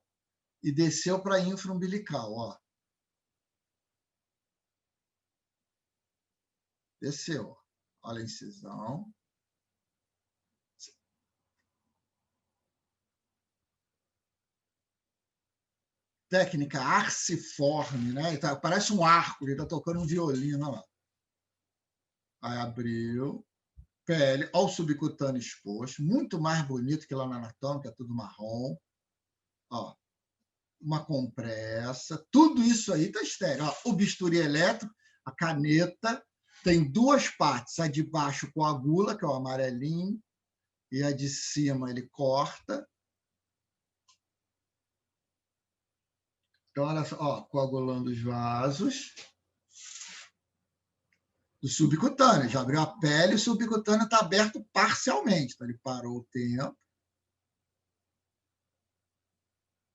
e desceu para a infraumbilical, ó. Desceu. Olha a incisão. Técnica arciforme, né? Tá, parece um arco, ele está tocando um violino lá. Aí abriu. Pele, ao subcutâneo exposto, muito mais bonito que lá na anatômica, é tudo marrom. Ó, uma compressa, tudo isso aí está estéreo. Ó, o bisturi elétrico, a caneta, tem duas partes, a de baixo coagula, que é o amarelinho, e a de cima ele corta. Então, olha só, ó, coagulando os vasos do subcutâneo. Já abriu a pele, o subcutâneo está aberto parcialmente. Então, ele parou o tempo.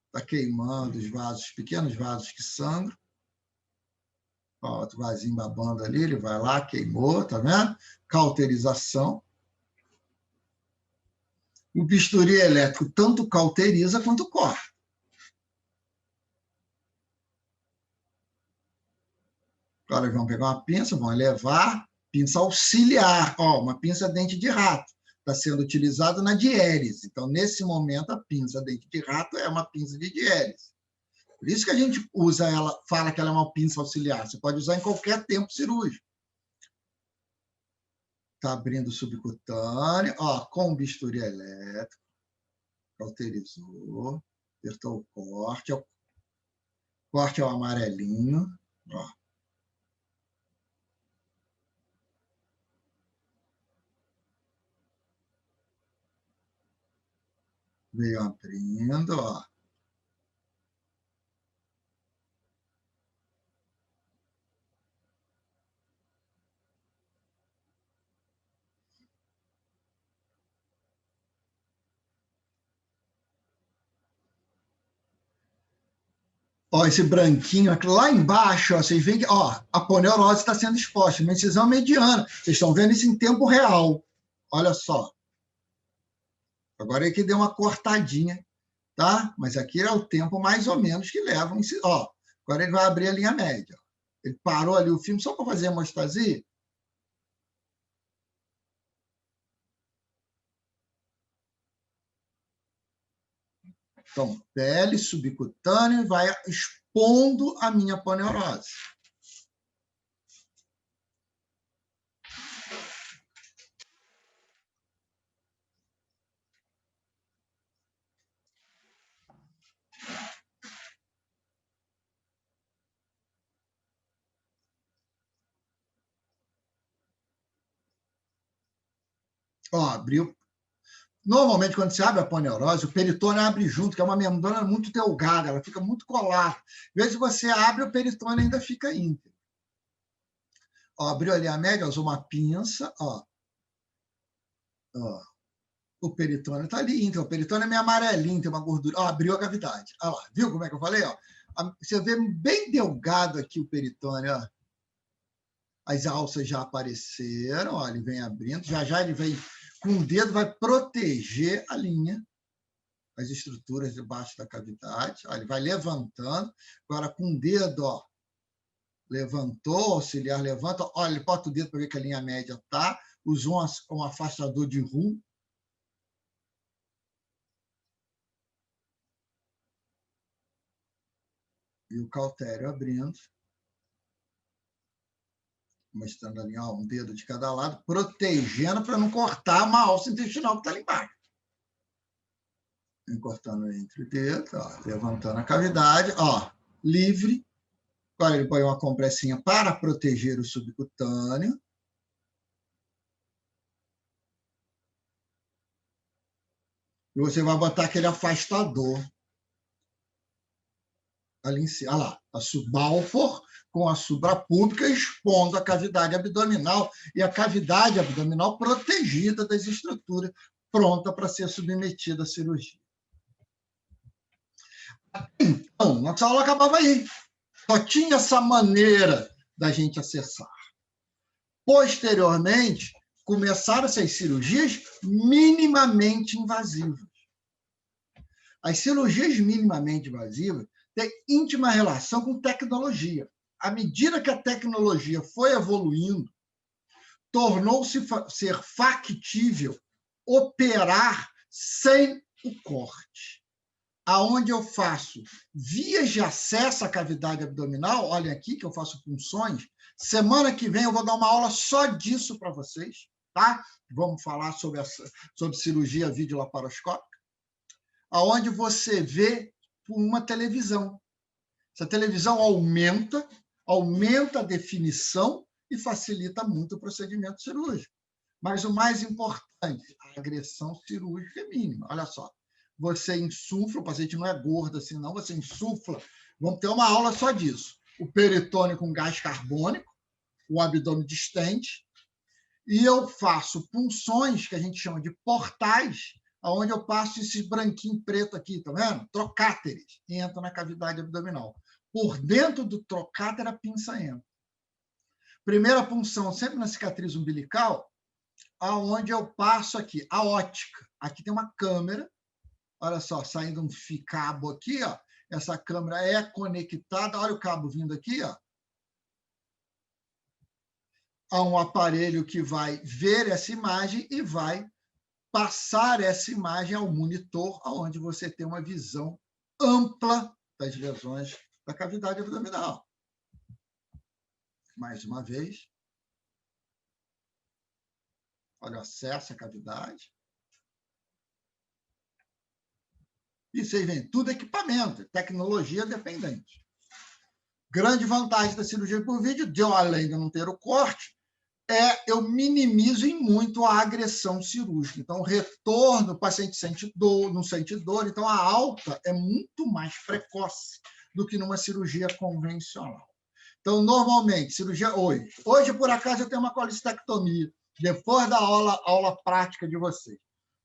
Está queimando os vasos, pequenos vasos que sangram. Ó, outro vasinho babando ali, ele vai lá, queimou, tá vendo? Cauterização. O bisturi elétrico tanto cauteriza quanto corta. Agora eles vão pegar uma pinça, vão elevar, pinça auxiliar, ó, uma pinça dente de rato. Está sendo utilizada na diérese. Então, nesse momento, a pinça dente de rato é uma pinça de diérese. Por isso que a gente usa ela, fala que ela é uma pinça auxiliar. Você pode usar em qualquer tempo cirúrgico. Está abrindo o subcutâneo, ó, com bisturi elétrico, cauterizou, apertou o corte é o amarelinho, ó. Veio abrindo, ó. Ó, esse branquinho aqui, lá embaixo, ó, vocês veem que ó, a poneurose está sendo exposta, uma incisão mediana. Vocês estão vendo isso em tempo real. Olha só. Agora é que deu uma cortadinha, tá? Mas aqui é o tempo mais ou menos que leva. Ó, agora ele vai abrir a linha média. Ele parou ali o filme só para fazer a hemostasia. Então, pele subcutânea vai expondo a minha aponeurose. Ó, abriu. Normalmente, quando você abre a aponeurose, o peritônio abre junto, que é uma membrana muito delgada, ela fica muito colada. Às vezes você abre, o peritônio ainda fica íntegro. Ó, abriu ali a média, usou uma pinça, ó. Ó. O peritônio está ali íntegro. O peritônio é meio amarelinho, tem uma gordura. Ó, abriu a cavidade. Olha lá, viu como é que eu falei? Ó? Você vê bem delgado aqui o peritônio, ó. As alças já apareceram, ó, ele vem abrindo, já ele vem com o dedo, vai proteger a linha, as estruturas debaixo da cavidade, ó, ele vai levantando, agora com o dedo, ó, levantou, auxiliar levanta, ó, ele bota o dedo para ver que a linha média está, usou um afastador de rum, e o cautério abrindo, mostrando ali, ó, um dedo de cada lado, protegendo para não cortar uma alça intestinal que está ali embaixo. Cortando entre o dedo, ó, levantando a cavidade, ó, livre. Agora ele põe uma compressinha para proteger o subcutâneo. E você vai botar aquele afastador ali em cima. Olha lá, a subalfor com a suprapúbica expondo a cavidade abdominal e a cavidade abdominal protegida das estruturas, pronta para ser submetida à cirurgia. Então, nossa aula acabava aí. Só tinha essa maneira da gente acessar. Posteriormente, começaram essas cirurgias minimamente invasivas. As cirurgias minimamente invasivas têm íntima relação com tecnologia. À medida que a tecnologia foi evoluindo, tornou-se ser factível operar sem o corte. Aonde eu faço vias de acesso à cavidade abdominal, olhem aqui que eu faço punções. Semana que vem eu vou dar uma aula só disso para vocês, tá? Vamos falar sobre cirurgia videolaparoscópica, aonde você vê por uma televisão. Essa televisão aumenta a definição e facilita muito o procedimento cirúrgico. Mas o mais importante, a agressão cirúrgica é mínima. Olha só. Você insufla, o paciente não é gordo assim, não, você insufla. Vamos ter uma aula só disso. O peritônio com gás carbônico, o abdômen distente, e eu faço punções, que a gente chama de portais, onde eu passo esse branquinho preto aqui, tá vendo? Trocáteres, entra na cavidade abdominal. Por dentro do trocáter, a pinça entra. Primeira punção, sempre na cicatriz umbilical, aonde eu passo aqui, a ótica. Aqui tem uma câmera, olha só, saindo um cabo aqui, ó. Essa câmera é conectada, olha o cabo vindo aqui, ó. Há um aparelho que vai ver essa imagem e vai passar essa imagem ao monitor, onde você tem uma visão ampla das lesões da cavidade abdominal. Mais uma vez. Olha o acesso à cavidade. E vocês veem, tudo equipamento, tecnologia dependente. Grande vantagem da cirurgia por vídeo, além de não ter o corte, eu minimizo em muito a agressão cirúrgica. Então, o retorno, o paciente sente dor, não sente dor. Então, a alta é muito mais precoce do que numa cirurgia convencional. Então, normalmente, cirurgia hoje. Hoje, por acaso, eu tenho uma colestectomia, depois da aula prática de vocês.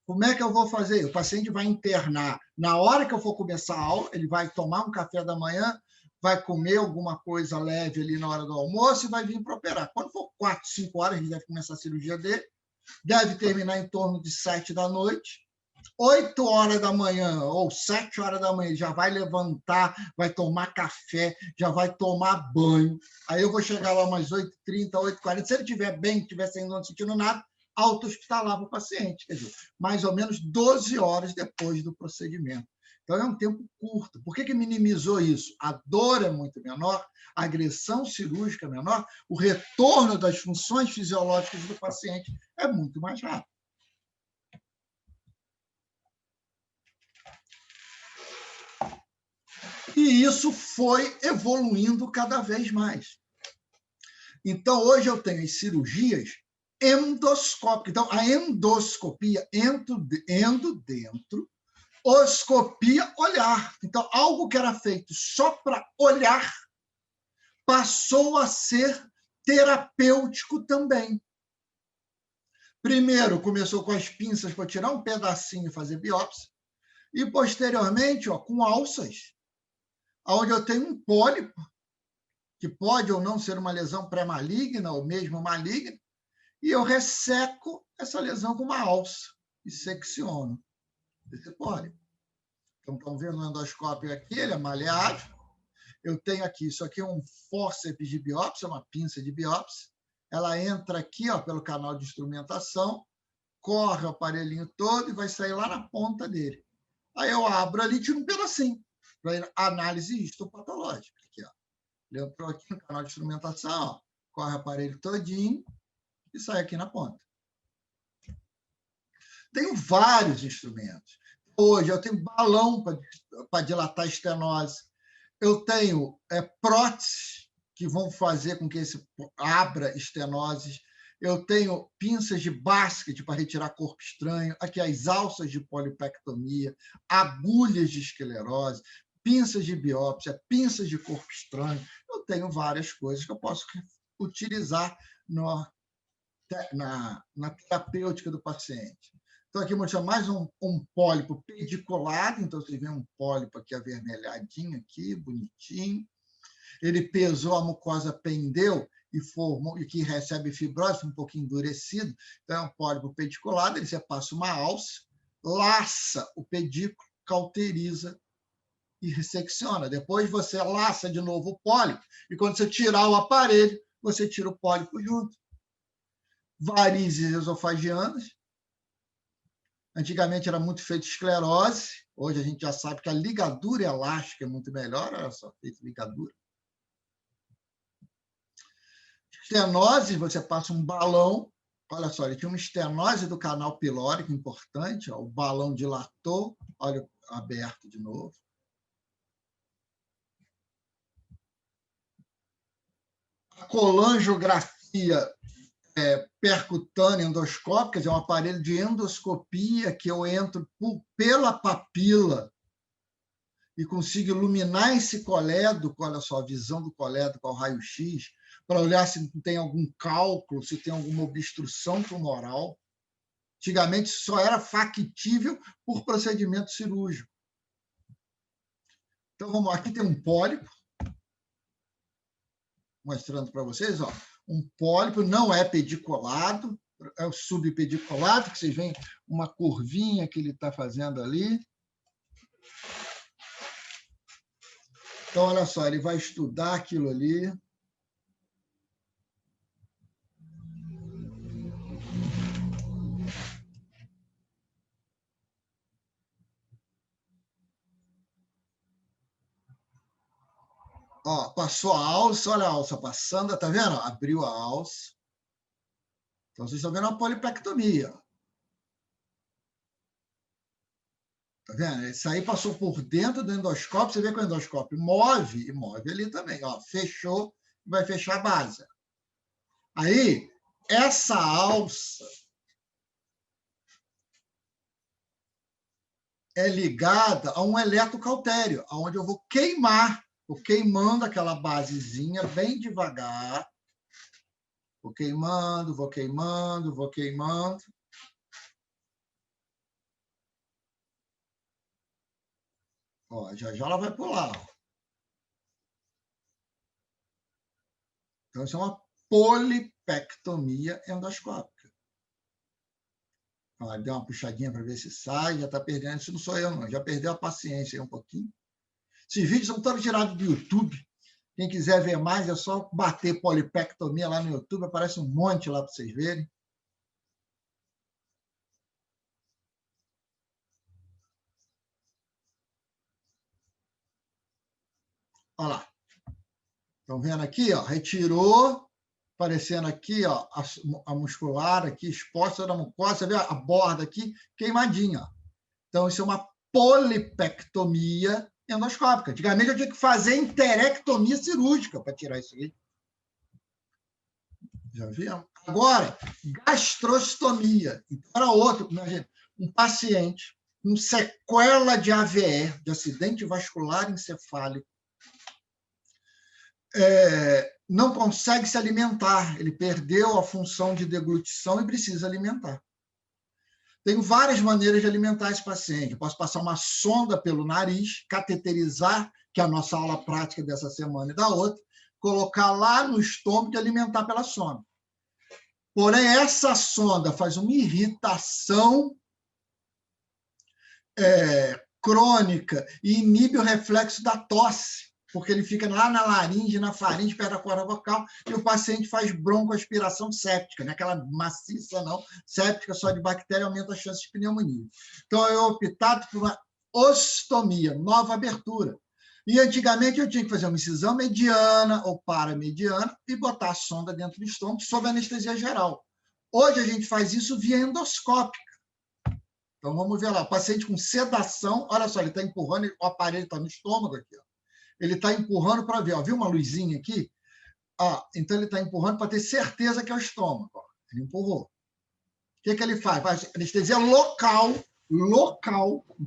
Como é que eu vou fazer? O paciente vai internar. Na hora que eu for começar a aula, ele vai tomar um café da manhã, vai comer alguma coisa leve ali na hora do almoço e vai vir para operar. Quando for 4, 5 horas, a gente deve começar a cirurgia dele. Deve terminar em torno de 7 da noite. 8 horas da manhã ou 7 horas da manhã, ele já vai levantar, vai tomar café, já vai tomar banho. Aí eu vou chegar lá umas 8h30, 8h40. Se ele estiver bem, estiver não sentindo nada, auto-hospitalar para o paciente. Quer dizer, mais ou menos 12 horas depois do procedimento. Então, é um tempo curto. Por que minimizou isso? A dor é muito menor, a agressão cirúrgica é menor, o retorno das funções fisiológicas do paciente é muito mais rápido. E isso foi evoluindo cada vez mais. Então, hoje eu tenho as cirurgias endoscópicas. Então, a endoscopia, endo dentro, oscopia, olhar. Então, algo que era feito só para olhar passou a ser terapêutico também. Primeiro, começou com as pinças para tirar um pedacinho e fazer biópsia, e, posteriormente, com alças, onde eu tenho um pólipo, que pode ou não ser uma lesão pré-maligna ou mesmo maligna, e eu resseco essa lesão com uma alça e secciono esse pólipo. Então, estão vendo o endoscópio aqui, ele é maleável. Eu tenho aqui, isso aqui é um fórceps de biópsia, uma pinça de biópsia. Ela entra aqui, pelo canal de instrumentação, corre o aparelhinho todo e vai sair lá na ponta dele. Aí eu abro ali e tiro um pedacinho para análise histopatológica. Aqui, ele entrou aqui no canal de instrumentação, corre o aparelho todinho e sai aqui na ponta. Tenho vários instrumentos. Hoje eu tenho balão para dilatar a estenose. Eu tenho próteses que vão fazer com que esse abra estenoses. Eu tenho pinças de basquete para retirar corpo estranho. Aqui as alças de polipectomia, agulhas de esclerose, pinças de biópsia, pinças de corpo estranho. Eu tenho várias coisas que eu posso utilizar na terapêutica do paciente. Então, aqui mostrando mais um pólipo pediculado. Então, vocês veem um pólipo aqui avermelhadinho, aqui, bonitinho. Ele pesou, a mucosa pendeu e formou, e que recebe fibrose, um pouquinho endurecido. Então, é um pólipo pediculado. Ele você passa uma alça, laça o pedículo, cauteriza e ressecciona. Depois você laça de novo o pólipo, e quando você tirar o aparelho, você tira o pólipo junto. Varizes esofagianas. Antigamente era muito feito esclerose, hoje a gente já sabe que a ligadura elástica é muito melhor, olha só, feito ligadura. Estenose, você passa um balão, olha só, ele tinha uma estenose do canal pilórico importante, o balão dilatou, olha, aberto de novo. A colangiografia percutânea endoscópica, é um aparelho de endoscopia que eu entro pela papila e consigo iluminar esse colédoco, olha só, a visão do colédoco ao raio-x, para olhar se tem algum cálculo, se tem alguma obstrução tumoral. Antigamente, só era factível por procedimento cirúrgico. Então, vamos lá. Aqui tem um pólipo, mostrando para vocês, um pólipo não é pediculado, é o subpediculado, que vocês veem uma curvinha que ele está fazendo ali. Então, olha só, ele vai estudar aquilo ali. Passou a alça, olha a alça passando, tá vendo? Abriu a alça. Então, vocês estão vendo a polipectomia. Tá vendo? Isso aí passou por dentro do endoscópio. Você vê que o endoscópio move, e move ali também. Fechou, vai fechar a base. Aí, essa alça é ligada a um eletrocautério, onde eu vou queimar. Vou queimando aquela basezinha bem devagar. Vou queimando, vou queimando, vou queimando. Já já ela vai pular. Então, isso é uma polipectomia endoscópica. Deu uma puxadinha para ver se sai, já está perdendo. Isso não sou eu, não. Já perdeu a paciência aí um pouquinho. Esses vídeos são todos tirados do YouTube. Quem quiser ver mais, é só bater polipectomia lá no YouTube. Aparece um monte lá para vocês verem. Olha lá. Estão vendo aqui? Ó, retirou, aparecendo aqui, ó, a muscular aqui, exposta da mucosa. Você vê a borda aqui queimadinha. Ó. Então, isso é uma polipectomia endoscópica. Antigamente, eu tinha que fazer enterectomia cirúrgica para tirar isso aí. Já viram? Agora, gastrostomia. Então, era outro. Imagina, um paciente com sequela de AVE, de acidente vascular encefálico, não consegue se alimentar. Ele perdeu a função de deglutição e precisa alimentar. Tenho várias maneiras de alimentar esse paciente. Eu posso passar uma sonda pelo nariz, cateterizar, que é a nossa aula prática dessa semana e da outra, colocar lá no estômago e alimentar pela sonda. Porém, essa sonda faz uma irritação crônica e inibe o reflexo da tosse, porque ele fica lá na laringe, na faringe, perto da corda vocal, e o paciente faz broncoaspiração séptica, não é aquela maciça, não, séptica só de bactéria, aumenta a chance de pneumonia. Então, eu optado por uma ostomia, nova abertura. E antigamente eu tinha que fazer uma incisão mediana ou paramediana e botar a sonda dentro do estômago sob anestesia geral. Hoje a gente faz isso via endoscópica. Então vamos ver lá, o paciente com sedação, olha só, ele está empurrando, o aparelho está no estômago aqui, ó. Ele está empurrando para ver, ó, viu uma luzinha aqui? Ah, então ele está empurrando para ter certeza que é o estômago. Ó. Ele empurrou. O que ele faz? Faz anestesia local, não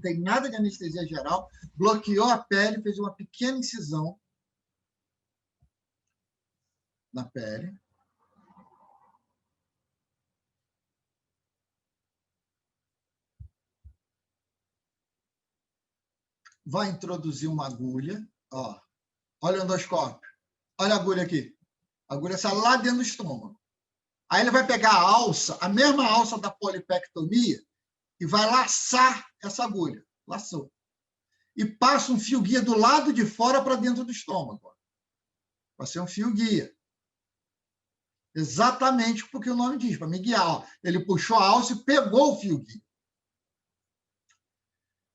tem nada de anestesia geral, bloqueou a pele, fez uma pequena incisão na pele. Vai introduzir uma agulha, ó. Olha o endoscópio. Olha a agulha aqui. A agulha sai lá dentro do estômago. Aí ele vai pegar a alça, a mesma alça da polipectomia, e vai laçar essa agulha. Laçou. E passa um fio guia do lado de fora para dentro do estômago. Vai ser um fio guia. Exatamente porque o nome diz, para me guiar. Ó. Ele puxou a alça e pegou o fio guia.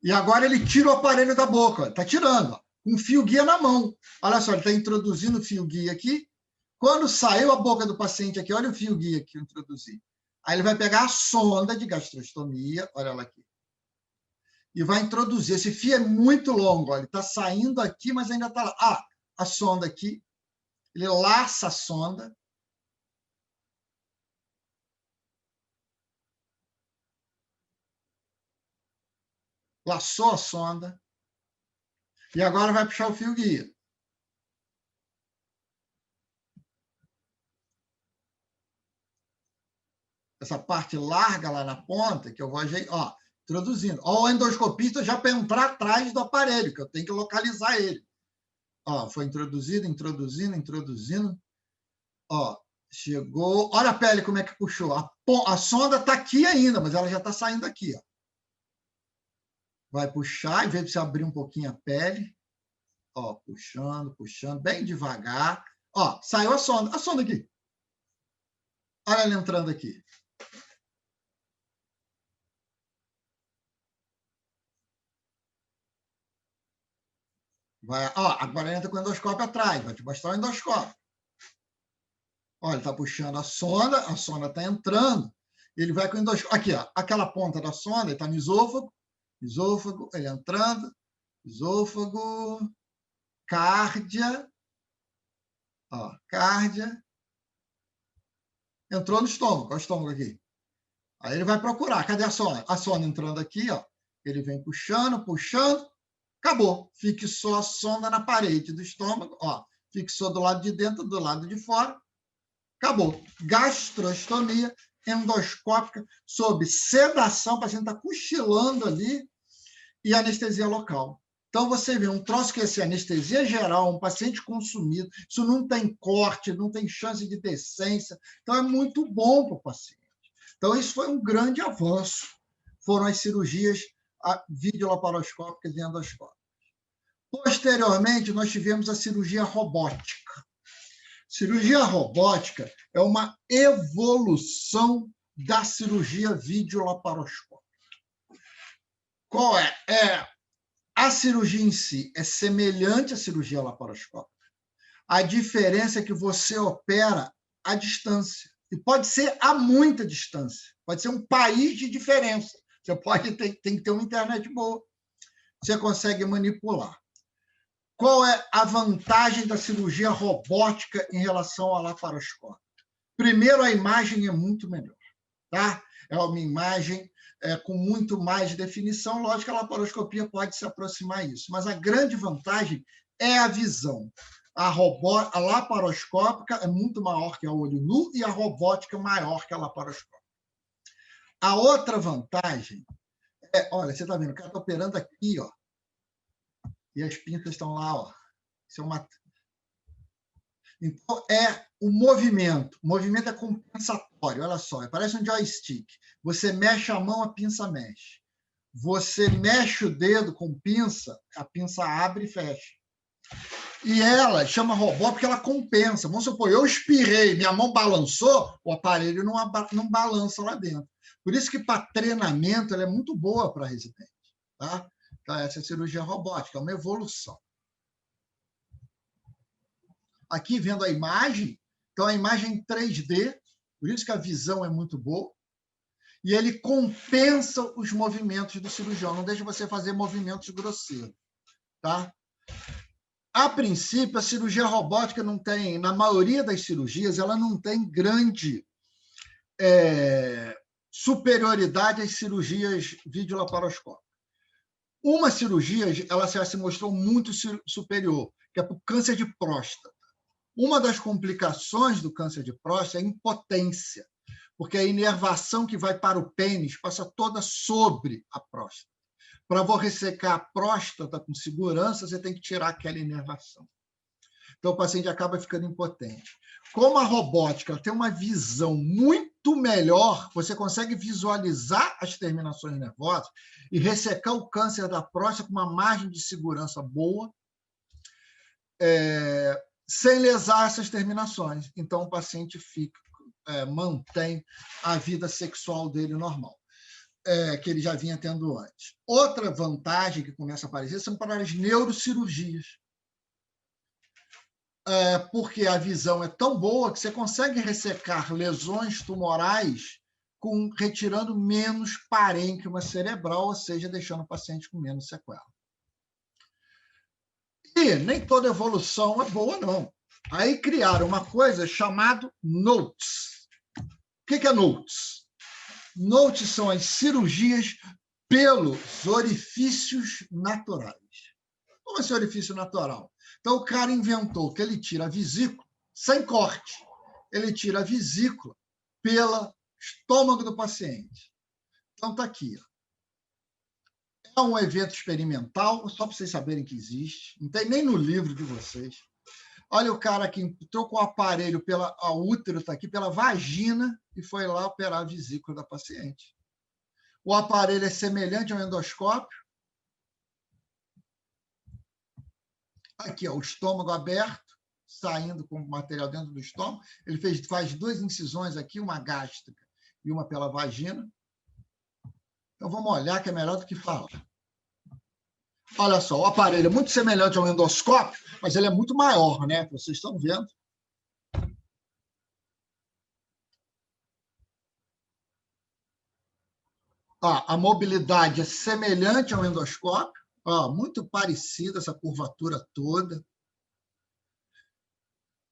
E agora ele tira o aparelho da boca. Está tirando. Ó, com um fio guia na mão. Olha só, ele está introduzindo o fio guia aqui. Quando saiu a boca do paciente aqui, olha o fio guia que eu introduzi. Aí ele vai pegar a sonda de gastrostomia, olha ela aqui, e vai introduzir. Esse fio é muito longo, olha, ele está saindo aqui, mas ainda está lá. Ah, a sonda aqui, ele laça a sonda. Laçou a sonda. E agora vai puxar o fio guia. Essa parte larga lá na ponta, que eu vou ó, introduzindo. Ó, o endoscopista já para entrar atrás do aparelho, que eu tenho que localizar ele. Ó, foi introduzindo. Ó, chegou. Olha a pele como é que puxou. A sonda está aqui ainda, mas ela já está saindo aqui. Ó. Vai puxar, em vez de você abrir um pouquinho a pele. Ó, puxando, bem devagar. Ó, saiu a sonda. A sonda aqui. Olha ela entrando aqui. Vai, ó, agora entra com o endoscópio atrás, vai te mostrar o endoscópio. Olha, ele está puxando a sonda está entrando, ele vai com o endoscópio. Aqui, ó, aquela ponta da sonda, ele está no esôfago, ele entrando, esôfago, cárdia, ó, cárdia, entrou no estômago, olha o estômago aqui. Aí ele vai procurar, cadê a sonda? A sonda entrando aqui, ó, ele vem puxando, acabou. Fixou a sonda na parede do estômago, ó, fixou do lado de dentro, do lado de fora, acabou. Gastrostomia endoscópica sob sedação, o paciente está cochilando ali, e anestesia local. Então, você vê um troço que é anestesia geral, um paciente consumido, isso não tem corte, não tem chance de decência, então é muito bom para o paciente. Então, isso foi um grande avanço. Foram as cirurgias videolaparoscópicas e endoscópicas. Posteriormente, nós tivemos a cirurgia robótica. Cirurgia robótica é uma evolução da cirurgia videolaparoscópica. Qual é? A cirurgia em si é semelhante à cirurgia laparoscópica. A diferença é que você opera à distância. E pode ser a muita distância. Pode ser um país de diferença. Você tem que ter uma internet boa. Você consegue manipular. Qual é a vantagem da cirurgia robótica em relação à laparoscópica? Primeiro, a imagem é muito melhor. Tá? É uma imagem com muito mais definição. Lógico que a laparoscopia pode se aproximar a isso, mas a grande vantagem é a visão. A laparoscópica é muito maior que a olho nu e a robótica é maior que a laparoscópica. A outra vantagem olha, você está vendo, o cara está operando aqui, ó, e as pinças estão lá, ó. Isso é uma... Então, o movimento. O movimento é compensatório, olha só, parece um joystick. Você mexe a mão, a pinça mexe. Você mexe o dedo com pinça, a pinça abre e fecha. E ela chama robô porque ela compensa. Vamos supor, eu espirrei, minha mão balançou, o aparelho não balança lá dentro. Por isso que, para treinamento, ela é muito boa para residente. Tá? Então, essa é a cirurgia robótica, é uma evolução. Aqui, vendo a imagem, então a imagem em 3D, por isso que a visão é muito boa, e ele compensa os movimentos do cirurgião, não deixa você fazer movimentos grosseiros. Tá? A princípio, a cirurgia robótica não tem, na maioria das cirurgias, ela não tem grande superioridade às cirurgias videolaparoscópicas. Uma cirurgia, ela já se mostrou muito superior, que é para o câncer de próstata. Uma das complicações do câncer de próstata é a impotência, porque a inervação que vai para o pênis passa toda sobre a próstata. Para você ressecar a próstata com segurança, você tem que tirar aquela inervação. Então, o paciente acaba ficando impotente. Como a robótica tem uma visão muito melhor, você consegue visualizar as terminações nervosas e ressecar o câncer da próstata com uma margem de segurança boa, sem lesar essas terminações. Então, o paciente mantém a vida sexual dele normal, que ele já vinha tendo antes. Outra vantagem que começa a aparecer são para as neurocirurgias. Porque a visão é tão boa que você consegue ressecar lesões tumorais retirando menos parênquima cerebral, ou seja, deixando o paciente com menos sequela. E nem toda evolução é boa, não. Aí criaram uma coisa chamada NOTES. O que é NOTES? NOTES são as cirurgias pelos orifícios naturais. Como é esse orifício natural? Então, o cara inventou que ele tira a vesícula sem corte. Ele tira a vesícula pelo estômago do paciente. Então, está aqui. É um evento experimental, só para vocês saberem que existe. Não tem nem no livro de vocês. Olha o cara que entrou com o aparelho, o útero está aqui, pela vagina, e foi lá operar a vesícula da paciente. O aparelho é semelhante ao endoscópio. Aqui, ó, o estômago aberto, saindo com o material dentro do estômago. Ele faz 2 incisões aqui, uma gástrica e uma pela vagina. Então, vamos olhar, que é melhor do que falar. Olha só, o aparelho é muito semelhante ao endoscópio, mas ele é muito maior, né? Vocês estão vendo. A mobilidade é semelhante ao endoscópio, muito parecida essa curvatura toda.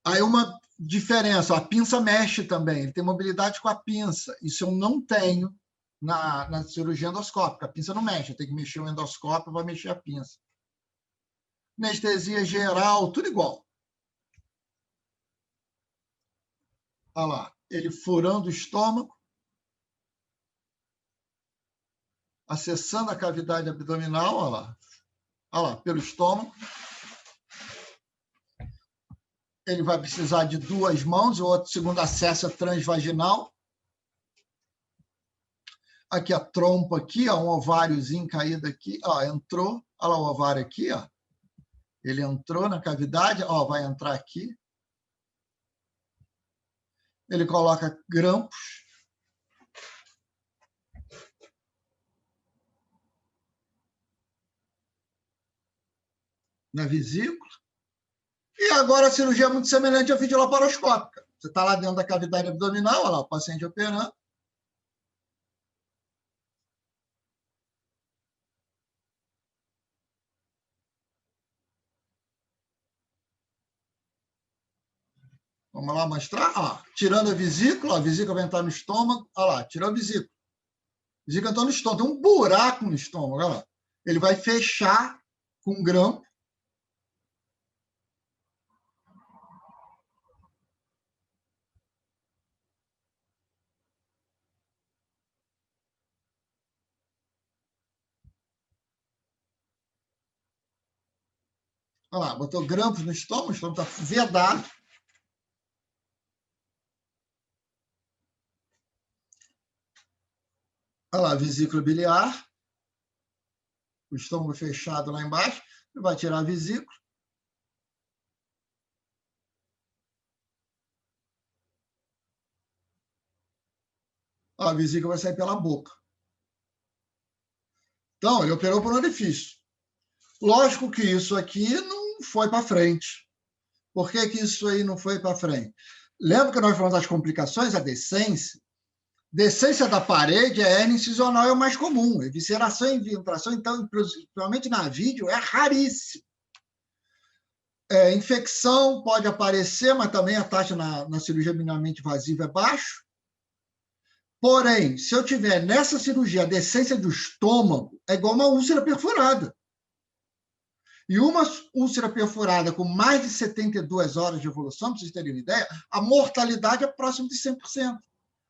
Aí uma diferença, a pinça mexe também, ele tem mobilidade com a pinça. Isso eu não tenho na cirurgia endoscópica. A pinça não mexe, eu tenho que mexer o endoscópio, vai mexer a pinça. Anestesia geral, tudo igual. Olha lá, ele furando o estômago, acessando a cavidade abdominal, olha lá, pelo estômago. Ele vai precisar de 2 mãos, o outro segundo acesso é transvaginal. Aqui a trompa aqui, um ováriozinho caído aqui, entrou, olha lá o ovário aqui, ele entrou na cavidade, vai entrar aqui. Ele coloca grampos. na vesícula. E agora a cirurgia é muito semelhante à videolaparoscópica. Você está lá dentro da cavidade abdominal, olha lá, o paciente operando. Vamos lá mostrar? Ó, tirando a vesícula vai entrar no estômago. Olha lá, tirou a vesícula. A vesícula entrou no estômago. Tem um buraco no estômago. Olha lá. Ele vai fechar com um grampo. Olha lá, botou grampos no estômago, o estômago está vedado. Olha lá, vesícula biliar. O estômago fechado lá embaixo. Ele vai tirar a vesícula. A vesícula vai sair pela boca. Então, ele operou por um orifício. Lógico que isso aqui não foi para frente. Por que isso aí não foi para frente? Lembra que nós falamos das complicações? A decência. Decência da parede, a hernia incisional é o mais comum. Evisceração e infiltração, então, principalmente na vídeo, é raríssimo. Infecção pode aparecer, mas também a taxa na cirurgia minimamente invasiva é baixo. Porém, se eu tiver nessa cirurgia a decência do estômago, é igual uma úlcera perfurada. E uma úlcera perfurada com mais de 72 horas de evolução, para vocês terem uma ideia, a mortalidade é próxima de 100%.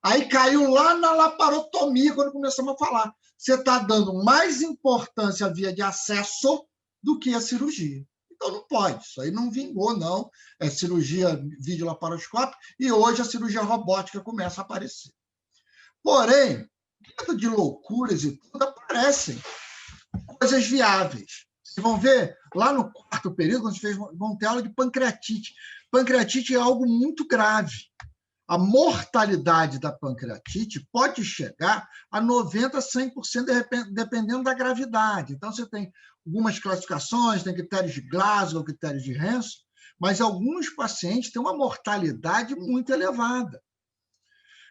Aí caiu lá na laparotomia, quando começamos a falar. Você está dando mais importância à via de acesso do que a cirurgia. Então, não pode. Isso aí não vingou, não. É cirurgia videolaparoscópica e hoje a cirurgia robótica começa a aparecer. Porém, dentro de loucuras e tudo, aparecem coisas viáveis. Vocês vão ver, lá no quarto período, quando vocês vão ter aula de pancreatite. Pancreatite é algo muito grave. A mortalidade da pancreatite pode chegar a 90% a 100%, dependendo da gravidade. Então, você tem algumas classificações, tem critérios de Glasgow, critérios de Hansen, mas alguns pacientes têm uma mortalidade muito elevada.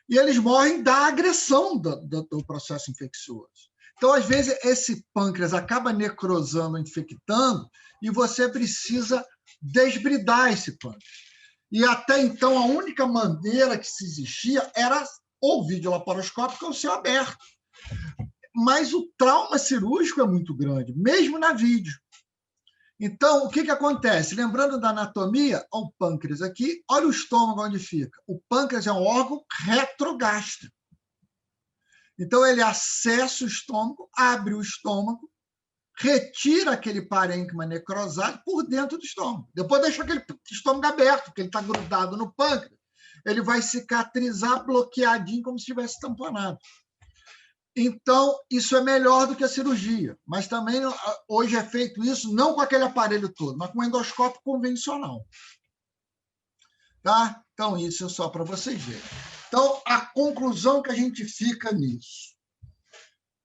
E eles morrem da agressão do processo infeccioso. Então, às vezes, esse pâncreas acaba necrosando, infectando, e você precisa desbridar esse pâncreas. E até então, a única maneira que se existia era ou videolaparoscópico ou céu aberto. Mas o trauma cirúrgico é muito grande, mesmo na vídeo. Então, o que acontece? Lembrando da anatomia, olha o pâncreas aqui, olha o estômago onde fica. O pâncreas é um órgão retrogástrico. Então, ele acessa o estômago, abre o estômago, retira aquele parênquima necrosado por dentro do estômago. Depois deixa aquele estômago aberto, porque ele está grudado no pâncreas. Ele vai cicatrizar bloqueadinho, como se estivesse tamponado. Então, isso é melhor do que a cirurgia. Mas também, hoje é feito isso não com aquele aparelho todo, mas com um endoscópio convencional. Tá? Então, isso é só para vocês verem. Então, a conclusão que a gente fica nisso.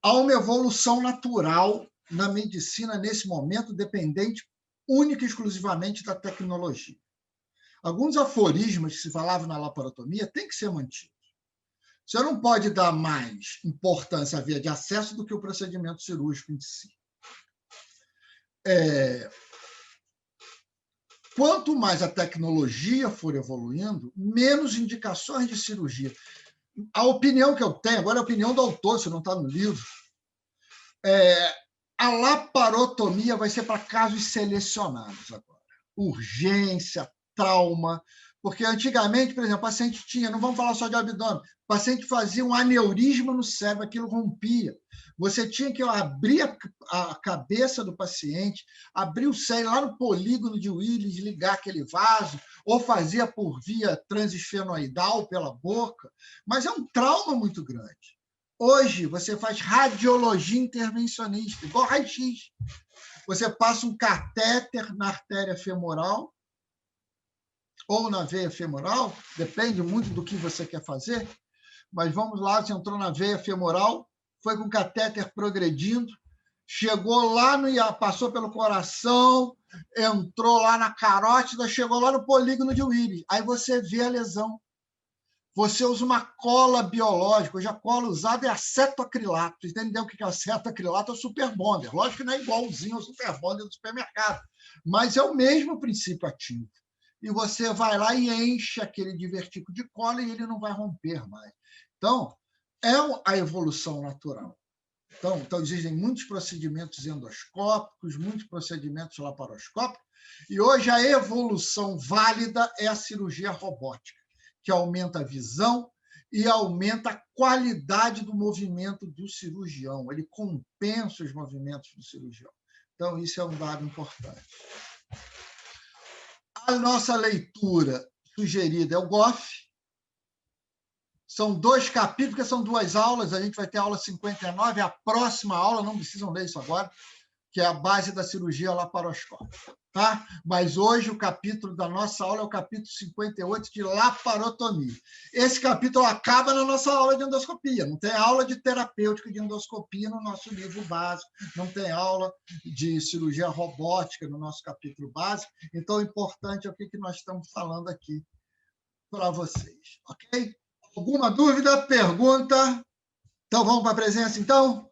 Há uma evolução natural na medicina nesse momento, dependente única e exclusivamente da tecnologia. Alguns aforismos que se falavam na laparotomia têm que ser mantidos. Você não pode dar mais importância à via de acesso do que o procedimento cirúrgico em si. Quanto mais a tecnologia for evoluindo, menos indicações de cirurgia. A opinião que eu tenho, agora é a opinião do autor, se não está no livro, a laparotomia vai ser para casos selecionados agora. Urgência, trauma, porque antigamente, por exemplo, o paciente tinha, não vamos falar só de abdômen, o paciente fazia um aneurisma no cérebro, aquilo rompia. Você tinha que abrir a cabeça do paciente, abrir o cérebro lá no polígono de Willis, ligar aquele vaso, ou fazia por via transesfenoidal pela boca, mas é um trauma muito grande. Hoje, você faz radiologia intervencionista, igual raio-x. Você passa um catéter na artéria femoral, ou na veia femoral, depende muito do que você quer fazer, mas vamos lá, você entrou na veia femoral, foi com o catéter progredindo, chegou lá, passou pelo coração, entrou lá na carótida, chegou lá no polígono de Willis. Aí você vê a lesão. Você usa uma cola biológica. Hoje a cola usada é acetoacrilato. Você entendeu o que é acetoacrilato? É o super bonder. Lógico que não é igualzinho ao super bonder do supermercado, mas é o mesmo princípio ativo. E você vai lá e enche aquele divertículo de cola e ele não vai romper mais. Então, é a evolução natural. Então, existem muitos procedimentos endoscópicos, muitos procedimentos laparoscópicos, e hoje a evolução válida é a cirurgia robótica, que aumenta a visão e aumenta a qualidade do movimento do cirurgião. Ele compensa os movimentos do cirurgião. Então, isso é um dado importante. A nossa leitura sugerida é o GOF. São 2 capítulos, porque são 2 aulas. A gente vai ter a aula 59, a próxima aula, não precisam ler isso agora, que é a base da cirurgia laparoscópica. Tá? Mas hoje o capítulo da nossa aula é o capítulo 58 de laparotomia. Esse capítulo acaba na nossa aula de endoscopia. Não tem aula de terapêutica de endoscopia no nosso livro básico, não tem aula de cirurgia robótica no nosso capítulo básico. Então, o importante é o que nós estamos falando aqui para vocês. Ok? Alguma dúvida, pergunta? Então, vamos para a presença, então?